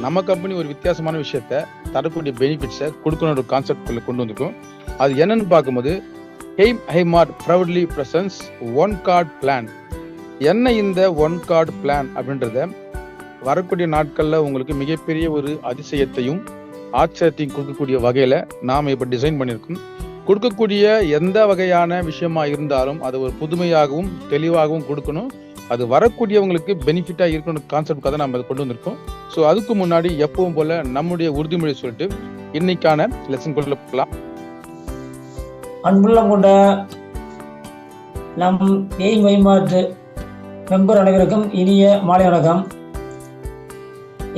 நம்ம கம்பெனி ஒரு வித்தியாசமான விஷயத்த தரக்கூடிய பெனிஃபிட்ஸை கொடுக்கணும் ஒரு கான்செப்ட்குள்ள கொண்டு வந்திருக்கோம். அது என்னன்னு பார்க்கும்போது Hymart proudly presents one card plan. என்ன இந்த ஒன் கார்டு பிளான் அப்படின்றத வரக்கூடிய நாட்கள்ல உங்களுக்கு மிகப்பெரிய ஒரு அதிசயத்தையும் ஆச்சரியத்தையும் கொடுக்கக்கூடிய வகையில நாம இப்ப டிசைன் பண்ணியிருக்கோம். கொடுக்கக்கூடிய எந்த வகையான விஷயமா இருந்தாலும் அதை ஒரு புதுமையாகவும் தெளிவாகவும் கொடுக்கணும். அது வரக்கூடியவங்களுக்கு பெனிஃபிட்டா இருக்கணும் கான்செப்ட் நம்ம அதை கொண்டு வந்திருக்கோம். ஸோ அதுக்கு முன்னாடி எப்பவும் போல நம்முடைய உறுதிமொழி சொல்லிட்டு இன்னைக்கான லெசன் கொண்டு போகலாம். அன்புள்ளம் கொண்ட நம் எய்ம் ஹைமார்ட் மெம்பர் அனைவருக்கும் இனிய மாலை வணக்கம்.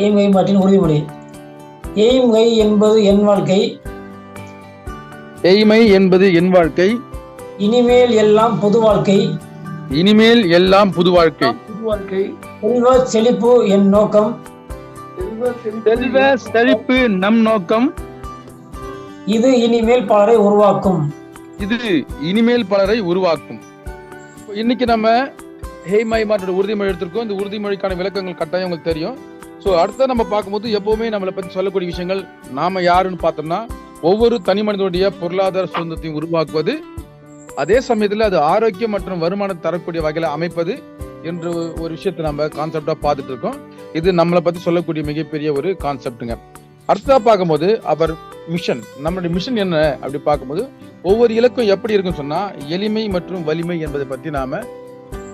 எய்ம் ஹைமார்ட்டின் உறுதிமொழி. எய்ம் ஹை என்பது என் வாழ்க்கை, எய்மை என்பது என் வாழ்க்கை, இனிமேல் எல்லாம் பொது வாழ்க்கை, இனிமேல் எல்லாம் புது வாழ்க்கை, செல்வ செழிப்பு என் நோக்கம், செல்வ செழிப்பு நம் நோக்கம், இது இனிமேல் பலரை உருவாக்கும், இது இனிமேல் பலரை உருவாக்கும். இன்னைக்கு நம்ம ஹைமார்ட்டோட உறுதிமொழி எடுத்திருக்கோம். இந்த உறுதிமொழிக்கான விளக்கங்கள் கட்டாயம் உங்களுக்கு தெரியும். ஸோ அடுத்த நம்ம பார்க்கும்போது எப்பவுமே நம்மளை பற்றி சொல்லக்கூடிய விஷயங்கள் நாம யாருன்னு பார்த்தோம்னா ஒவ்வொரு தனி மனிதனுடைய பொருளாதார சுதந்திரத்தையும் உருவாக்குவது, அதே சமயத்தில் அது ஆரோக்கியம் மற்றும் வருமானம் தரக்கூடிய வகையில அமைப்பது என்ற ஒரு விஷயத்தை நம்ம கான்செப்டா பார்த்துட்டு இருக்கோம். இது நம்மளை பத்தி சொல்லக்கூடிய மிகப்பெரிய ஒரு கான்செப்டுங்க. அடுத்ததா பார்க்கும்போது அவர் மிஷன், நம்மளுடைய மிஷன் என்ன அப்படி பார்க்கும்போது ஒவ்வொரு இலக்கும் எப்படி இருக்குன்னு சொன்னா எளிமை மற்றும் வலிமை என்பதை பத்தி நாம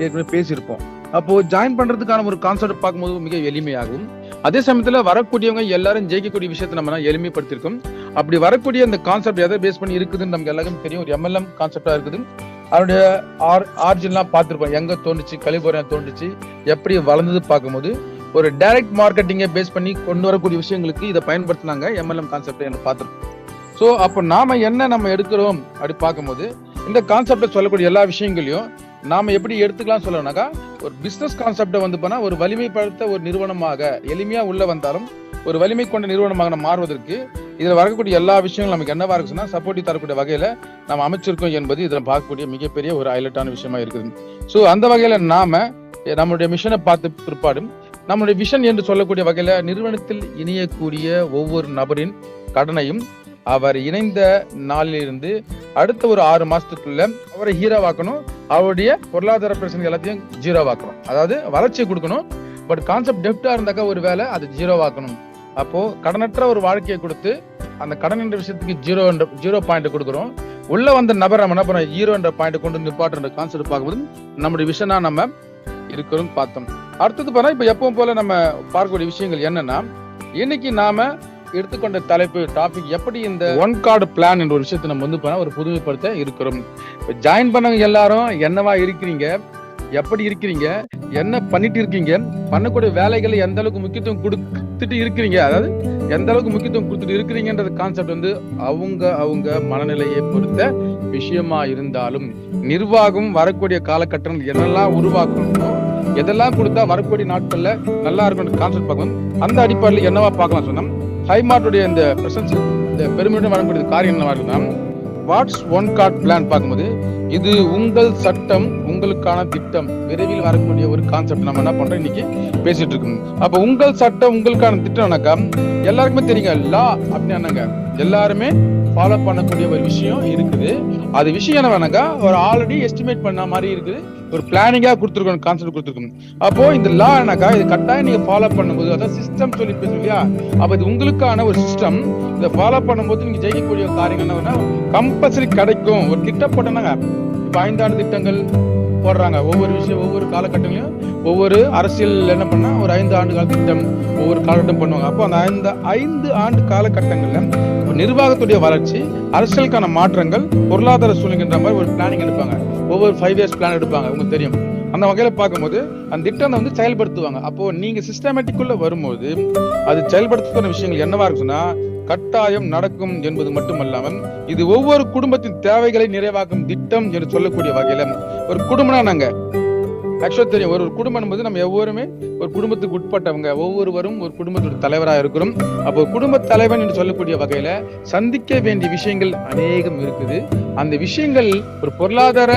ஏற்கனவே பேசியிருப்போம். அப்போ ஜாயின் பண்றதுக்கான ஒரு கான்செப்ட் பார்க்கும்போது மிக எளிமையாகும். அதே சமயத்துல வரக்கூடியவங்க எல்லாரும் ஜெயிக்கக்கூடிய விஷயத்தை நம்ம எளிமைப்படுத்திருக்கோம். அப்படி வரக்கூடிய அந்த கான்செப்ட் எதை பேஸ் பண்ணி இருக்குதுன்னு நமக்கு எல்லாருக்கும் தெரியும். ஒரு MLM கான்செப்டா இருக்குது. அதனுடைய ஆரிஜின்லாம் பார்த்துருப்போம். எங்க தோன்றுச்சு, கலிபோர்னியா தோன்றுச்சு, எப்படி வளர்ந்தது பார்க்கும்போது ஒரு டைரக்ட் மார்க்கெட்டிங்கை பேஸ் பண்ணி கொண்டு வரக்கூடிய விஷயங்களுக்கு இதை பயன்படுத்தினாங்க MLM கான்செப்டை எனக்கு பார்த்துருக்கோம். ஸோ அப்போ நாம என்ன நம்ம எடுக்கிறோம் அப்படி பார்க்கும்போது இந்த கான்செப்டை சொல்லக்கூடிய எல்லா விஷயங்களையும் நாம எப்படி எடுத்துக்கலாம் சொல்லணும்னாக்கா ஒரு பிசினஸ் கான்செப்டை வந்து பண்ணா ஒரு வலிமைப்படுத்த ஒரு நிறுவனமாக எளிமையா உள்ள வந்தாலும் ஒரு வலிமை கொண்ட நிறுவனமாக நம்ம மாறுவதற்கு இதுல வரக்கூடிய எல்லா விஷயங்களும் நமக்கு என்னவா இருக்குன்னா சப்போர்ட்டிவ் தரக்கூடிய வகையில நம்ம அமைச்சிருக்கோம் என்பது இதுல பார்க்கக்கூடிய மிகப்பெரிய ஒரு ஹைலைட்டான விஷயமா இருக்குது. ஸோ அந்த வகையில நாம நம்மளுடைய மிஷனை பார்த்து பிற்பாடும் நம்மளுடைய விஷன் என்று சொல்லக்கூடிய வகையில நிறுவனத்தில் இணையக்கூடிய ஒவ்வொரு நபரின் கடனையும் அவர் இணைந்த நாளிலிருந்து அடுத்த ஒரு 6 மாசத்துக்குள்ள அவரை ஹீரோவாக்கணும். அவருடைய பொருளாதார பிரச்சனை எல்லாத்தையும் ஜீரோவாக்கணும். அதாவது வளர்ச்சி கொடுக்கணும். பட் கான்செப்ட் டெப்டா இருந்தாக்கா ஒரு வேலை அது ஜீரோவாக்கணும். அப்போ கடனற்ற ஒரு வாழ்க்கையை கொடுத்து அந்த கடன் என்ற விஷயத்துக்கு ஜீரோ பாயிண்ட் கொடுக்குறோம். உள்ள வந்த நபர் நம்ம என்ன பண்ண ஜீரோ என்ற பாயிண்ட் கொண்டு நிப்பாட்டுற கான்செப்ட் பார்க்கும்போது நம்மளுடைய விஷனா நம்ம இருக்கிறோம் பார்த்தோம். அடுத்தது பார்த்தா இப்ப எப்பவும் போல நம்ம பார்க்கக்கூடிய விஷயங்கள் என்னன்னா இன்னைக்கு நாம எடுத்துக்கொண்ட தலைப்பு டாபிக் எப்படி இந்த ஒன் கார்டு பிளான் என்ற ஒரு விஷயத்தை நம்ம வந்து ஒரு புதுமைப்படுத்த இருக்கிறோம். இப்ப ஜாயின் பண்ணவங்க எல்லாரும் என்னவா இருக்கிறீங்க, எப்படி இருக்கிறீங்க, என்ன பண்ணிட்டு இருக்கீங்க, பண்ணக்கூடிய வேலைகளை எந்த அளவுக்கு முக்கியத்துவம் கொடுத்துட்டு இருக்கிறீங்க, அதாவது எந்த அளவுக்கு முக்கியத்துவம் கொடுத்துட்டு இருக்கிறீங்கன்றது கான்செப்ட் வந்து அவங்க மனநிலையை பொறுத்த விஷயமா இருந்தாலும் நிர்வாகம் வரக்கூடிய காலகட்டங்கள் என்னெல்லாம் உருவாக்கணும், எதெல்லாம் கொடுத்தா வரக்கூடிய நாட்கள்ல நல்லா இருக்கும் கான்செப்ட் பார்க்கணும். அந்த அடிப்படையில் என்னவா பார்க்கலாம் சொன்னா ஹைமார்ட்டுடைய இந்த பிரசன்ஸ் இந்த பெருமையுடன் வரக்கூடிய காரியம் என்னவா இருக்குன்னா வாட்ஸ் ஒன் கார்டு பிளான் பார்க்கும்போது இது உங்கள் சட்டம் உங்களுக்கான திட்டம் விரைவில் வரக்கூடிய ஒரு கான்செப்ட் நம்ம என்ன பண்றோம் இன்னைக்கு பேசிட்டு இருக்கோம். அப்ப உங்கள் சட்டம் உங்களுக்கான திட்டம்னாக்கா எல்லாருக்குமே தெரியுங்க லா அப்படின்னாங்க எல்லாருமே ஃபாலோ பண்ணக்கூடிய ஒரு விஷயம் இருக்குது. அது விஷயம் என்ன வேணாக்கா ஒரு ஆல்ரெடி எஸ்டிமேட் பண்ண மாதிரி இருக்குது, ஒரு பிளானிங்கா கொடுத்துருக்கோம், கான்செப்ட் கொடுத்துருக்கோம். அப்போ இந்த லா என்னக்கா இது கட்டாயம் நீங்க ஃபாலோ பண்ணும்போது அதாவது சிஸ்டம் சொல்லி பேசும் இல்லையா, அப்ப இது உங்களுக்கான ஒரு சிஸ்டம். இதை ஃபாலோ பண்ணும்போது நீங்க ஜெயிக்கக்கூடிய காரியம் என்ன கம்பல்சரி கிடைக்கும். ஒரு திட்டம் போட்டோம்னாங்க இப்ப 5 ஆண்டு திட்டங்கள் போடுறாங்க. ஒவ்வொரு விஷயம் ஒவ்வொரு காலகட்டங்களையும் ஒவ்வொரு அரசியல் என்ன பண்ணா ஒரு 5 ஆண்டு கால திட்டம் ஒவ்வொரு காலகட்டம் பண்ணுவாங்க. அப்போ அந்த 5 ஆண்டு காலகட்டங்கள்ல நிர்வாகத்துடைய வளர்ச்சி, அரசியலுக்கான மாற்றங்கள், பொருளாதார சூழ்நிலைன்ற மாதிரி ஒரு பிளானிங் எடுப்பாங்க. ஒவ்வொரு 5 இயர்ஸ் பிளான் எடுப்பாங்க. உங்களுக்கு தெரியும். அந்த வகையில பார்க்கும்போது அந்த திட்டத்தை வந்து செயல்படுத்துவாங்க. அப்போ நீங்க சிஸ்டமேட்டிக்குள்ள வரும்போது அது செயல்படுத்துற விஷயங்கள் என்னவா இருக்குன்னா கட்டாயம் நடக்கும் என்பது மட்டுமல்லாமல் இது ஒவ்வொரு குடும்பத்தின் தேவைகளை நிறைவாக்கும் திட்டம் என்று சொல்லக்கூடிய வகையில ஒரு குடும்பம்னா நாங்க ஆக்சுவலா தெரியும். ஒரு குடும்பம் என்பது நம்ம ஒவ்வொருமே ஒரு குடும்பத்துக்கு உட்பட்டவங்க, ஒவ்வொருவரும் ஒரு குடும்பத்தோட தலைவராக இருக்கிறோம். அப்போ குடும்ப தலைவன் என்று சொல்லக்கூடிய வகையில சந்திக்க வேண்டிய விஷயங்கள் அநேகம் இருக்குது. அந்த விஷயங்கள் ஒரு பொருளாதார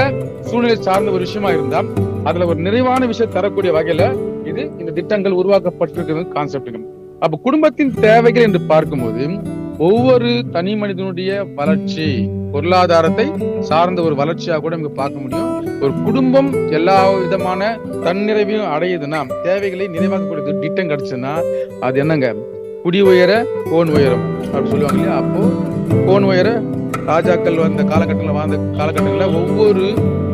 சூழ்நிலை சார்ந்த ஒரு விஷயமா இருந்தா அதுல ஒரு நிறைவான விஷயம் தரக்கூடிய வகையில இது இந்த திட்டங்கள் உருவாக்கப்பட்டிருக்கிறது கான்செப்ட். அப்ப குடும்பத்தின் தேவைகள் என்று பார்க்கும்போது ஒவ்வொரு தனி மனிதனுடைய வளர்ச்சி பொருளாதாரத்தை சார்ந்த ஒரு வளர்ச்சியாக கூட நமக்கு பார்க்க முடியும். ஒரு குடும்பம் எல்லா விதமான தன்னிறைவையும் அடையுதுன்னா, தேவைகளை நிறைவாக்கக்கூடிய திட்டம் கிடைச்சுன்னா அது என்னங்க, குடி உயர கோன் உயரம் அப்படின்னு சொல்லுவாங்க இல்லையா? அப்போ கோன் உயர ராஜாக்கள் வந்த காலகட்டத்தில் வாழ்ந்த காலகட்டங்களில் ஒவ்வொரு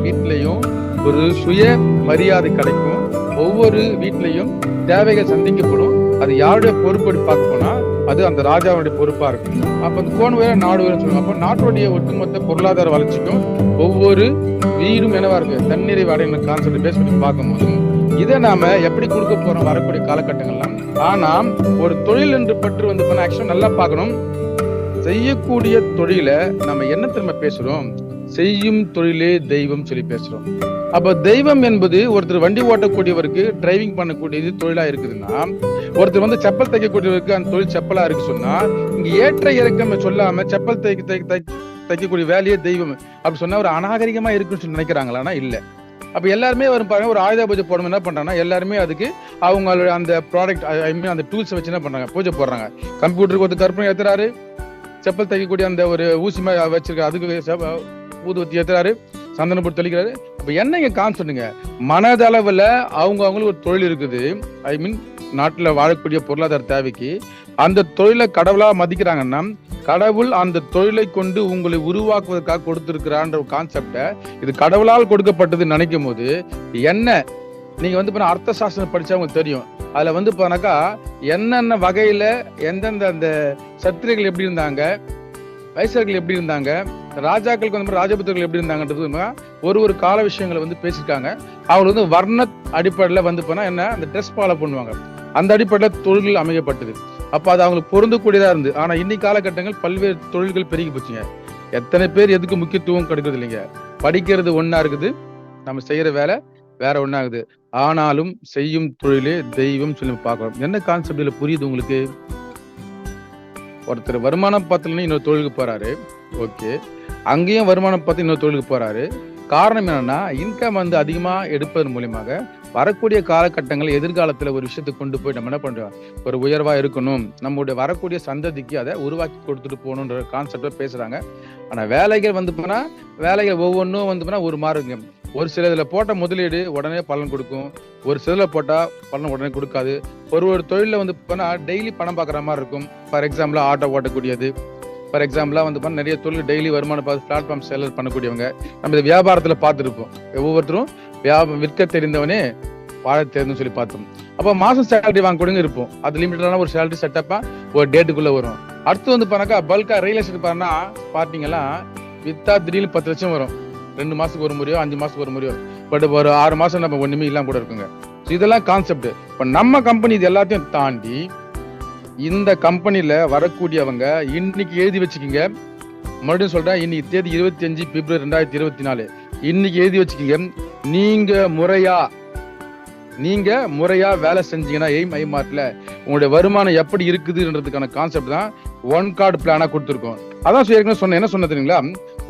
வீட்டிலையும் ஒரு சுய மரியாதை கிடைக்கும். ஒவ்வொரு வீட்டிலையும் தேவைகள் சந்திக்கப்படும். அது யாருடைய பொறுப்பு பார்க்க போனா அது அந்த ராஜாவுடைய பொறுப்பா இருக்கும். அப்ப அந்த கோன் உயர நாடு உயரம் சொல்லுவாங்க. அப்போ நாட்டுடைய ஒட்டுமொத்த பொருளாதார வளர்ச்சிக்கும் ஒவ்வொரு வீடும் என்னவா இருக்கு, தன்னிறைவு அடையணும் கான்செப்ட் பேஸ் பண்ணி பார்க்கும்போது இதை நாம எப்படி கொடுக்க போறோம் வரக்கூடிய காலகட்டங்கள்லாம். ஆனா ஒரு தொழில் என்று பற்றி வந்து ஆக்சுவலா நல்லா பார்க்கணும். செய்யக்கூடிய தொழிலை நம்ம என்ன திரும்ப பேசுறோம், செய்யும் தொழிலே தெய்வம் சொல்லி பேசுறோம். அப்ப தெய்வம் என்பது ஒருத்தர் வண்டி ஓட்டக்கூடியவருக்கு டிரைவிங் பண்ணக்கூடியது தொழிலா இருக்குதுன்னா, ஒருத்தர் வந்து செப்பல் தைக்கக்கூடியவருக்கு அந்த தொழில் செப்பலா இருக்கு சொன்னா, இங்க ஏற்ற இறக்கம் சொல்லாம செப்பல் தைக்கக்கூடிய வேலையே தெய்வம் அப்படி சொன்னா ஒரு அநாகரிகமா இருக்குன்னு சொல்லி நினைக்கிறாங்களான்னா இல்ல. அப்ப எல்லாருமே வரும் பாருங்க, ஒரு ஆயுத பூஜை போடணும் என்ன பண்றாங்கன்னா எல்லாருமே அதுக்கு அவங்களோட அந்த ப்ராடக்ட் ஐ மீன் அந்த டூல்ஸ் வச்சு என்ன பண்றாங்க, பூஜை போடுறாங்க. கம்ப்யூட்டருக்கு ஒரு கற்பனை ஏத்துறாரு, செப்பல் தைக்கக்கூடிய அந்த ஒரு ஊசி மாதிரி வச்சிருக்க அதுக்கு ஊதுவத்தி ஏத்துறாரு, சந்தன போட்டு தெளிக்கிறாரு. அப்ப என்ன இங்க கான்செப்ட்டுங்க, மனதளவுல அவங்களுக்கு ஒரு தொழில் இருக்குது. ஐ மீன் நாட்டுல வாழக்கூடிய பொருளாதார தேவைக்கு அந்த தொழிலை கடவுளா மதிக்கிறாங்கன்னா, கடவுள் அந்த தொழிலை கொண்டு உங்களை உருவாக்குவதற்காக கொடுத்திருக்கிறான்ற ஒரு கான்செப்ட இது கடவுளால் கொடுக்கப்பட்டது நினைக்கும் போது என்ன, நீங்க வந்து அர்த்த சாஸ்திரம் படிச்சா உங்களுக்கு தெரியும். அதுல வந்து போனாக்கா என்னென்ன வகையில எந்தெந்த அந்த சத்திரிகள் எப்படி இருந்தாங்க, வைசர்கள் எப்படி இருந்தாங்க, ராஜாக்களுக்கு வந்து ராஜபுத்திரர்கள் எப்படி இருந்தாங்கன்றது ஒரு கால விஷயங்களை வந்து பேசியிருக்காங்க. அவங்க வந்து வர்ண அடிப்படையில வந்து போனா என்ன, அந்த ட்ரெஸ் ஃபாலோ பண்ணுவாங்க. அந்த அடிப்படையில தொழில்கள் அமைக்கப்பட்டது. அப்ப அது அவங்களுக்கு பொருந்தக்கூடியதா இருந்து. ஆனா இன்னைக்கு காலகட்டங்கள் பல்வேறு தொழில்கள் பெருகி போச்சுங்க. எத்தனை பேர் எதுக்கு முக்கியத்துவம் கிடைக்கிறது இல்லைங்க. படிக்கிறது ஒண்ணா இருக்குது, நம்ம செய்யற வேலை வேற ஒண்ணாகுது. ஆனாலும் செய்யும் தொழிலே தெய்வம் சொல்லி பார்க்கணும். என்ன கான்செப்ட் இதுல புரியுது உங்களுக்கு? ஒருத்தர் வருமானம் பார்த்தீங்கன்னா இன்னொரு தொழிலுக்கு போறாரு, ஓகே, அங்கேயும் வருமானம் பார்த்து இன்னொரு தொழிலுக்கு போறாரு. காரணம் என்னன்னா, இன்கம் வந்து அதிகமா எடுப்பதன் மூலியமாக வரக்கூடிய காலகட்டங்கள் எதிர்காலத்துல ஒரு விஷயத்தை கொண்டு போய் நம்ம என்ன பண்றோம், ஒரு உயர்வா இருக்கணும், நம்மளுடைய வரக்கூடிய சந்ததிக்கு அதை உருவாக்கி கொடுத்துட்டு போகணுன்ற கான்செப்டா பேசுறாங்க. ஆனா வேலைகள் வந்து போனா வேலைகள் ஒவ்வொன்றும் வந்து போனா ஒரு மாறுங்க. ஒரு சில இதுல போட்ட முதலீடு உடனே பலன் கொடுக்கும், ஒரு சில போட்டா பலன் உடனே கொடுக்காது. ஒரு தொழில வந்து போனா டெய்லி பணம் பார்க்குற மாதிரி இருக்கும். ஃபார் எக்ஸாம்பிள் ஆட்டோ ஓட்டக்கூடியது, ஃபார் எக்ஸாம்பிளா வந்து பண்ண நிறைய தொழில் டெய்லி வருமானம் பார்த்து பிளாட்ஃபார்ம் செல்லர் பண்ணக்கூடியவங்க நம்ம இந்த வியாபாரத்துல பார்த்துருப்போம். ஒவ்வொருத்தரும் விற்க தெரிந்தவனே வாழ தெரிந்து சொல்லி பார்த்தோம். அப்போ மாசம் சேலரி வாங்க கொடுங்க இருப்போம். அது லிமிட்டடான ஒரு சேலரி செட்டப்பா ஒரு டேட்டுக்குள்ள வரும். அடுத்து வந்து பண்ணாக்கா பல்கா ரியல் எஸ்டேட் பாருன்னா பார்த்தீங்கன்னா வித்தா திடீர்னு 10 லட்சம் வரும். 2 மாசத்துக்கு ஒரு முறையோ 5 மாசத்துக்கு ஒரு முறையோ, பட் ஒரு 6 மாசம் நம்ம ஒண்ணுமே இல்லாம கூட இருக்குங்க. இதெல்லாம் கான்செப்ட். இப்ப நம்ம கம்பெனி இது எல்லாத்தையும் தாண்டி இந்த கம்பெனில வரக்கூடியவங்க இன்னைக்கு எழுதி வச்சுக்கிங்க. மறுபடியும் சொல்றேன், இன்னைக்கு தேதி 25 பிப்ரவரி 2024. இன்னைக்கு எழுதி வச்சுக்கிங்க. நீங்க முறையா வேலை செஞ்சீங்கன்னா எய்ம் ஐமார்ட்ல உங்களுடைய வருமானம் எப்படி இருக்குதுன்றதுக்கான கான்செப்ட் தான் ஒன் கார்டு பிளானா கொடுத்துருக்கோம். அதான் சொன்னேன். என்ன சொன்ன தெரியுங்களா,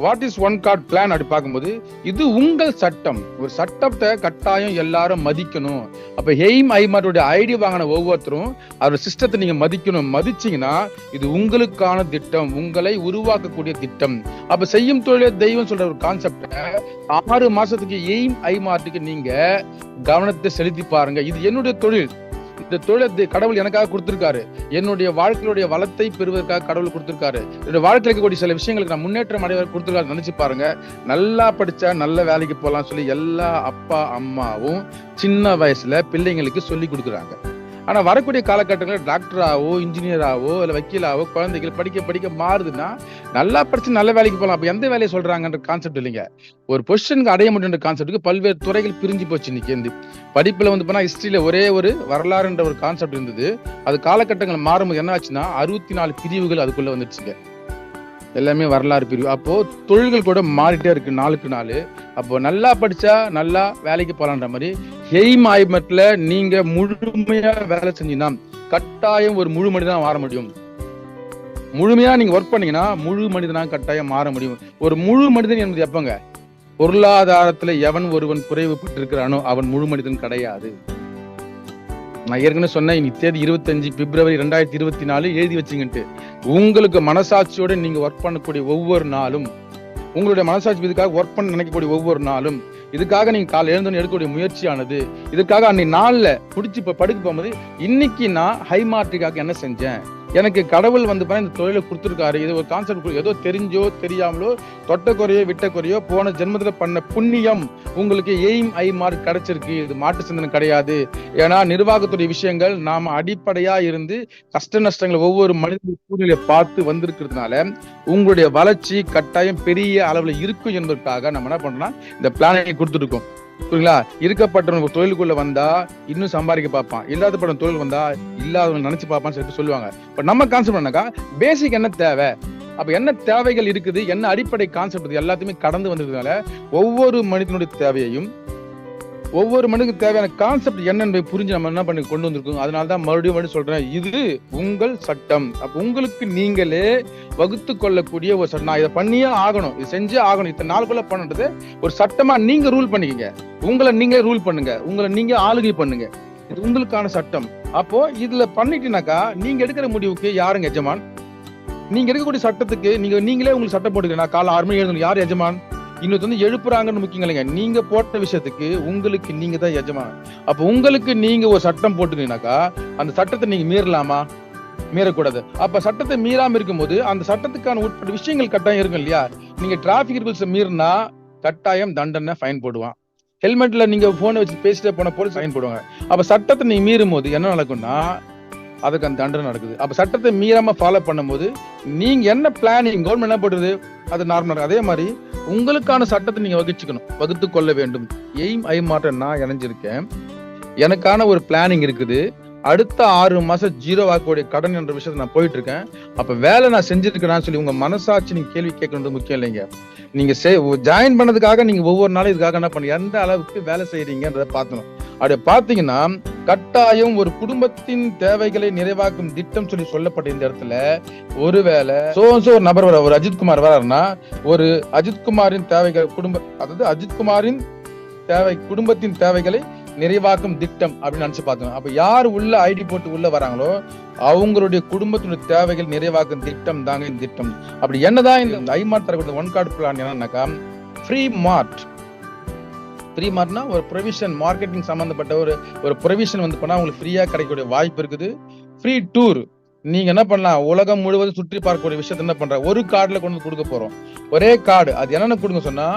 what is one card plan அப்படி பார்க்கும்போது இது உங்கள் சட்டம். ஒரு சட்டத்தை கட்டாயம் எல்லாரும் மதிக்கணும். அப்ப எய்ம் ஐமார்ட்டுடைய ஐடி வாங்கின ஒவ்வொருத்தரும் அதோட சிஸ்டத்தை நீங்க மதிக்கணும். மதிச்சீங்கன்னா இது உங்களுக்கான திட்டம், உங்களை உருவாக்கக்கூடிய திட்டம். அப்ப செய்யும் தொழிலே தெய்வம் சொல்ற ஒரு கான்செப்ட 6 மாசத்துக்கு எய்ம் ஐமார்ட்டுக்கு நீங்க கவனத்தை செலுத்தி பாருங்க. இது என்னுடைய தொழில், இந்த தொழிலை கடவுள் எனக்காக கொடுத்திருக்காரு, என்னுடைய வாழ்க்கையுடைய வளத்தை பெறுவதற்காக கடவுள் கொடுத்திருக்காரு, என்னுடைய வாழ்க்கையில் இருக்கக்கூடிய சில விஷயங்களுக்கு நான் முன்னேற்றம் அடைய கொடுத்திருக்காரு நினைச்சு பாருங்க. நல்லா படிச்சா நல்ல வேலைக்கு போகலாம் சொல்லி எல்லா அப்பா அம்மாவும் சின்ன வயசுல பிள்ளைங்களுக்கு சொல்லி கொடுக்குறாங்க. ஆனா வரக்கூடிய காலகட்டங்களில் டாக்டராவோ இன்ஜினியராவோ இல்ல வக்கீலாவோ குழந்தைகள் படிக்க மாறுதுன்னா நல்லா படிச்சு நல்ல வேலைக்கு போகலாம். அப்ப எந்த வேலையை சொல்றாங்கன்ற கான்செப்ட் இல்லைங்க. ஒரு பொசிஷனுக்கு அடைய முடியுன்ற கான்செப்டுக்கு பல்வேறு துறைகள் பிரிஞ்சு போச்சு. இன்னைக்கு படிப்புல வந்து போனா ஹிஸ்டரியில ஒரே ஒரு வரலாறுன்ற ஒரு கான்செப்ட் இருந்தது. அது காலகட்டங்கள் மாறும்போது என்ன ஆச்சுன்னா 64 பிரிவுகள் அதுக்குள்ள வந்துடுச்சுங்க. எல்லாமே வரலாறு பிரிவு. அப்போ தொழில்கள் கூட மாறிட்டே இருக்கு நாளுக்கு நாள். அப்போ நல்லா படிச்சா நல்லா வேலைக்கு போலான்ற மாதிரி எய்ம் ஐமார்ட்ல நீங்க முழுமையா வேலை செஞ்சீங்கன்னா கட்டாயம் ஒரு முழு மனிதனா மாற முடியும். முழுமையா நீங்க ஒர்க் பண்ணீங்கன்னா முழு மனிதனா கட்டாயம் மாற முடியும். ஒரு முழு மனிதன் என்பது எப்பங்க, பொருளாதாரத்துல எவன் ஒருவன் குறைவுபட்டு இருக்கிறானோ அவன் முழு மனிதன் கிடையாது. நான் ஏற்கனவே சொன்னேன், இன்னைக்கு தேதி 25 பிப்ரவரி 2024 எழுதி வச்சுங்கன்ட்டு. உங்களுக்கு மனசாட்சியோட நீங்க ஒர்க் பண்ணக்கூடிய ஒவ்வொரு நாளும், உங்களுடைய மனசாட்சி இதுக்காக ஒர்க் பண்ண நினைக்கக்கூடிய ஒவ்வொரு நாளும், இதுக்காக நீங்க காலை எழுந்தோன்னு எடுக்கக்கூடிய முயற்சியானது, இதுக்காக அன்னைக்கு நாள்ல குடிச்சு இப்ப படுக்க போகும்போது இன்னைக்கு நான் ஹைமார்ட்டுக்காக என்ன செஞ்சேன், எனக்கு கடவுள் வந்து இந்த தொழிலை கொடுத்துருக்காரு, இது ஒரு கான்செப்ட், ஏதோ தெரிஞ்சோ தெரியாமலோ தொட்ட குறையோ விட்ட குறையோ போன ஜென்மத்துல பண்ண புண்ணியம் உங்களுக்கு எய்ம் ஐ மார்க் கிடைச்சிருக்கு. இது மாட்டு சிந்தனை கிடையாது. ஏன்னா நிர்வாகத்துடைய விஷயங்கள் நாம அடிப்படையா இருந்து கஷ்ட நஷ்டங்களை ஒவ்வொரு மனித சூழ்நிலையை பார்த்து வந்திருக்கிறதுனால உங்களுடைய வளர்ச்சி கட்டாயம் பெரிய அளவுல இருக்கும் என்பதற்காக நம்ம என்ன பண்றோம்னா இந்த பிளானை கொடுத்துருக்கோம். புரியுங்களா? இருக்கப்பட்ட தொழிலுக்குள்ள வந்தா இன்னும் சம்பாதிக்க பார்ப்பான், இல்லாதப்பட்ட தொழில் வந்தா இல்லாதவங்க நினைச்சு பார்ப்பான்னு சொல்லிட்டு சொல்லுவாங்க. பட் நம்ம கான்செப்ட் என்னக்கா, பேசிக் என்ன தேவை, அப்ப என்ன தேவைகள் இருக்குது, என்ன அடிப்படை கான்செப்ட் எல்லாத்தையுமே கடந்து வந்ததுனால ஒவ்வொரு மனிதனுடைய தேவையையும் ஒவ்வொரு மனிதனுக்கு தேவையான கான்செப்ட் என்னன்னு புரிஞ்சு நம்ம என்ன பண்ணி கொண்டு வந்திருக்கோம். அதனாலதான் மறுபடியும் சொல்றேன், இது உங்கள் சட்டம். அப்ப உங்களுக்கு நீங்களே வகுத்து கொள்ளக்கூடிய ஒரு சட்டம். நான் இதை பண்ணியே ஆகணும், இது செஞ்சே ஆகணும், இத்தனை நாளுக்குள்ள பண்ணுறது ஒரு சட்டமா நீங்க ரூல் பண்ணிக்கங்க. உங்களை நீங்களே ரூல் பண்ணுங்க, உங்களை நீங்க ஆளுகை பண்ணுங்க. இது உங்களுக்கான சட்டம். அப்போ இதுல பண்ணிட்டீங்கன்னாக்கா நீங்க எடுக்கிற முடிவுக்கு யாருங்க எஜமான்? நீங்க எடுக்கக்கூடிய சட்டத்துக்கு நீங்களே உங்களுக்கு சட்டம் போட்டுக்கிறேன். நான் காலை 6 மணி எழுதணும், யார் எஜமான்? இன்னொரு எழுப்புறாங்கன்னு முக்கியம் இல்லைங்க. நீங்க போட்ட விஷயத்துக்கு உங்களுக்கு நீங்க தான் எஜமான். அப்ப உங்களுக்கு நீங்க ஒரு சட்டம் போட்டுக்கீங்கன்னாக்கா அந்த சட்டத்தை நீங்க மீறலாமா? மீறக்கூடாது. அப்ப சட்டத்தை மீறாம இருக்கும்போது அந்த சட்டத்துக்கான உட்பட்ட விஷயங்கள் கட்டாயம் இருக்கும் இல்லையா? நீங்க டிராபிக் ரூல்ஸ் மீறினா கட்டாயம் தண்டனை ஃபைன் போடுவான். ஹெல்மெட்ல நீங்க போனை வச்சு பேசிட்டே போன போலீஸ் ஃபைன் போடுவாங்க. அப்ப சட்டத்தை நீங்க மீறும் போது என்ன நடக்கும்னா அதுக்கு அந்த தண்டனை நடக்குது. அப்ப சட்டத்தை மீறாம ஃபாலோ பண்ணும்போது நீங்க என்ன பிளானிங் கவர்மெண்ட் என்ன போடுறது அது நார்மல். அதே மாதிரி உங்களுக்கான சட்டத்தை நீங்க வகுத்து கொள்ள வேண்டும். எய்ம் ஐ மாற்றம் நான் இணைஞ்சிருக்கேன், எனக்கான ஒரு பிளானிங் இருக்குது. அடுத்த 6 மாசம் 0 ஆக்கக்கூடிய கடன் என்ற விஷயத்தை நான் போயிட்டு இருக்கேன். அப்ப வேலை நான் செஞ்சிருக்கேன்னு சொல்லி உங்க மனசாட்சி நீங்க கேள்வி கேட்கறது முக்கியம் இல்லைங்க. நீங்க ஜாயின் பண்ணதுக்காக நீங்க ஒவ்வொரு நாளும் இதுக்காக என்ன பண்ண எந்த அளவுக்கு வேலை செய்யறீங்கன்றத பாத்தணும். அப்படி பாத்தீங்கன்னா கட்டாயம் ஒரு குடும்பத்தின் தேவைகளை நிறைவாக்கும் திட்டம் சொல்லி சொல்லப்பட்ட இந்த இடத்துல ஒருவேளை ஒரு நபர் வர ஒரு அஜித்குமார் வராருன்னா ஒரு அஜித்குமாரின் தேவைகள் அதாவது அஜித்குமாரின் குடும்பத்தின் தேவைகளை நிறைவாக்கும் திட்டம் அப்படின்னு நினைச்சு பாத்துக்கணும். அப்ப யார் உள்ள ஐடி போட்டு உள்ள வராங்களோ அவங்களுடைய குடும்பத்தினுடைய தேவைகள் நிறைவாக்கும் திட்டம் தாங்க இந்த திட்டம். அப்படி என்னதான் இந்த ஐமார்ட் தரக்கூடிய ஒன் கார்டு பிளான் என்னன்னாக்கா ஃப்ரீ மார்ட்னா ஒரு ப்ரொவிஷன், மார்க்கெட்டிங் சம்பந்தப்பட்ட ஒரு ப்ரொவிஷன் வந்து பண்ணா உங்களுக்கு ஃப்ரீயா கிடைக்கக்கூடிய வாய்ப்பு இருக்குது. ஃப்ரீ டூர், நீங்க என்ன பண்ணலாம், உலகம் முழுவதும் சுற்றி பார்க்கக்கூடிய விஷயத்த என்ன பண்ற ஒரு கார்டுல கொண்டு கொடுக்க போறோம். ஒரே கார்டு, அது என்னென்ன கொடுங்க சொன்னா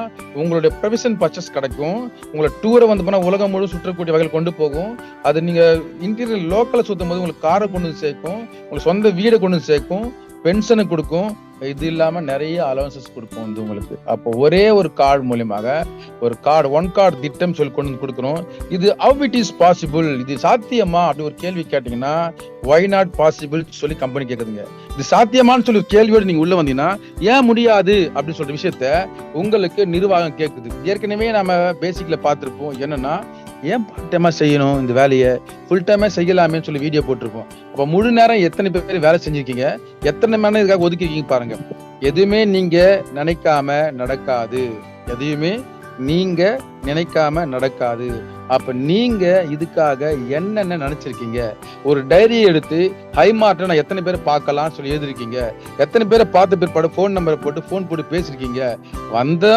உங்களுடைய ப்ரொவிஷன் பர்ச்சேஸ் கிடைக்கும். உங்களை டூரை வந்து பண்ணா உலகம் முழுவதும் சுற்றக்கூடிய வகையில் கொண்டு போகும். அது நீங்க இன்டீரியர் லோக்கல்ல சுத்தும் போது உங்களுக்கு காரை கொண்டு வந்து சேர்க்கும், உங்களுக்கு சொந்த வீடை கொண்டு வந்து சேர்க்கும், பென்ஷனை கொடுக்கும். இது இல்லாம நிறைய அலவன்சஸ் கொடுக்கும் வந்து உங்களுக்கு. அப்போ ஒரே ஒரு கார்டு மூலியமாக ஒரு கார்டு ஒன் கார்டு திட்டம் சொல்லி கொண்டு வந்து கொடுக்கணும். இது how it is possible, இது சாத்தியமா அப்படி ஒரு கேள்வி கேட்டீங்கன்னா why not possible சொல்லி கம்பெனி கேக்குதுங்க. இது சாத்தியமான்னு சொல்லி கேள்வியோடு நீங்க உள்ள வந்தீங்கன்னா ஏன் முடியாது அப்படின்னு சொல்ற விஷயத்த உங்களுக்கு நிர்வாகம் கேக்குது. ஏற்கனவே நம்ம பேசிக்ல பார்த்திருப்போம் என்னன்னா ஏன் பார்ட் டைமா செய்யணும் இந்த வேலையை, ஃபுல் டைமா செய்யலாமே சொல்லி வீடியோ போட்டிருப்போம். அப்ப முழு நேரம் எத்தனை பேர் வேலை செஞ்சிருக்கீங்க, எத்தனை மணி நேரம் இதுக்காக ஒதுக்கிருக்கீங்க பாருங்க. எதுவுமே நீங்க நினைக்காம நடக்காது, எதையுமே நீங்க நினைக்காம நடக்காது. அப்ப நீங்க இதுக்காக என்னென்ன நினைச்சிருக்கீங்க, ஒரு டைரியை எடுத்து ஹைமார்ட்ல நான் எத்தனை பேரை பார்க்கலாம் சொல்லி எழுதிருக்கீங்க, எத்தனை பேரை பார்த்த பிற்பாடு போன் நம்பரை போட்டு போன் போட்டு பேசிருக்கீங்க. வந்த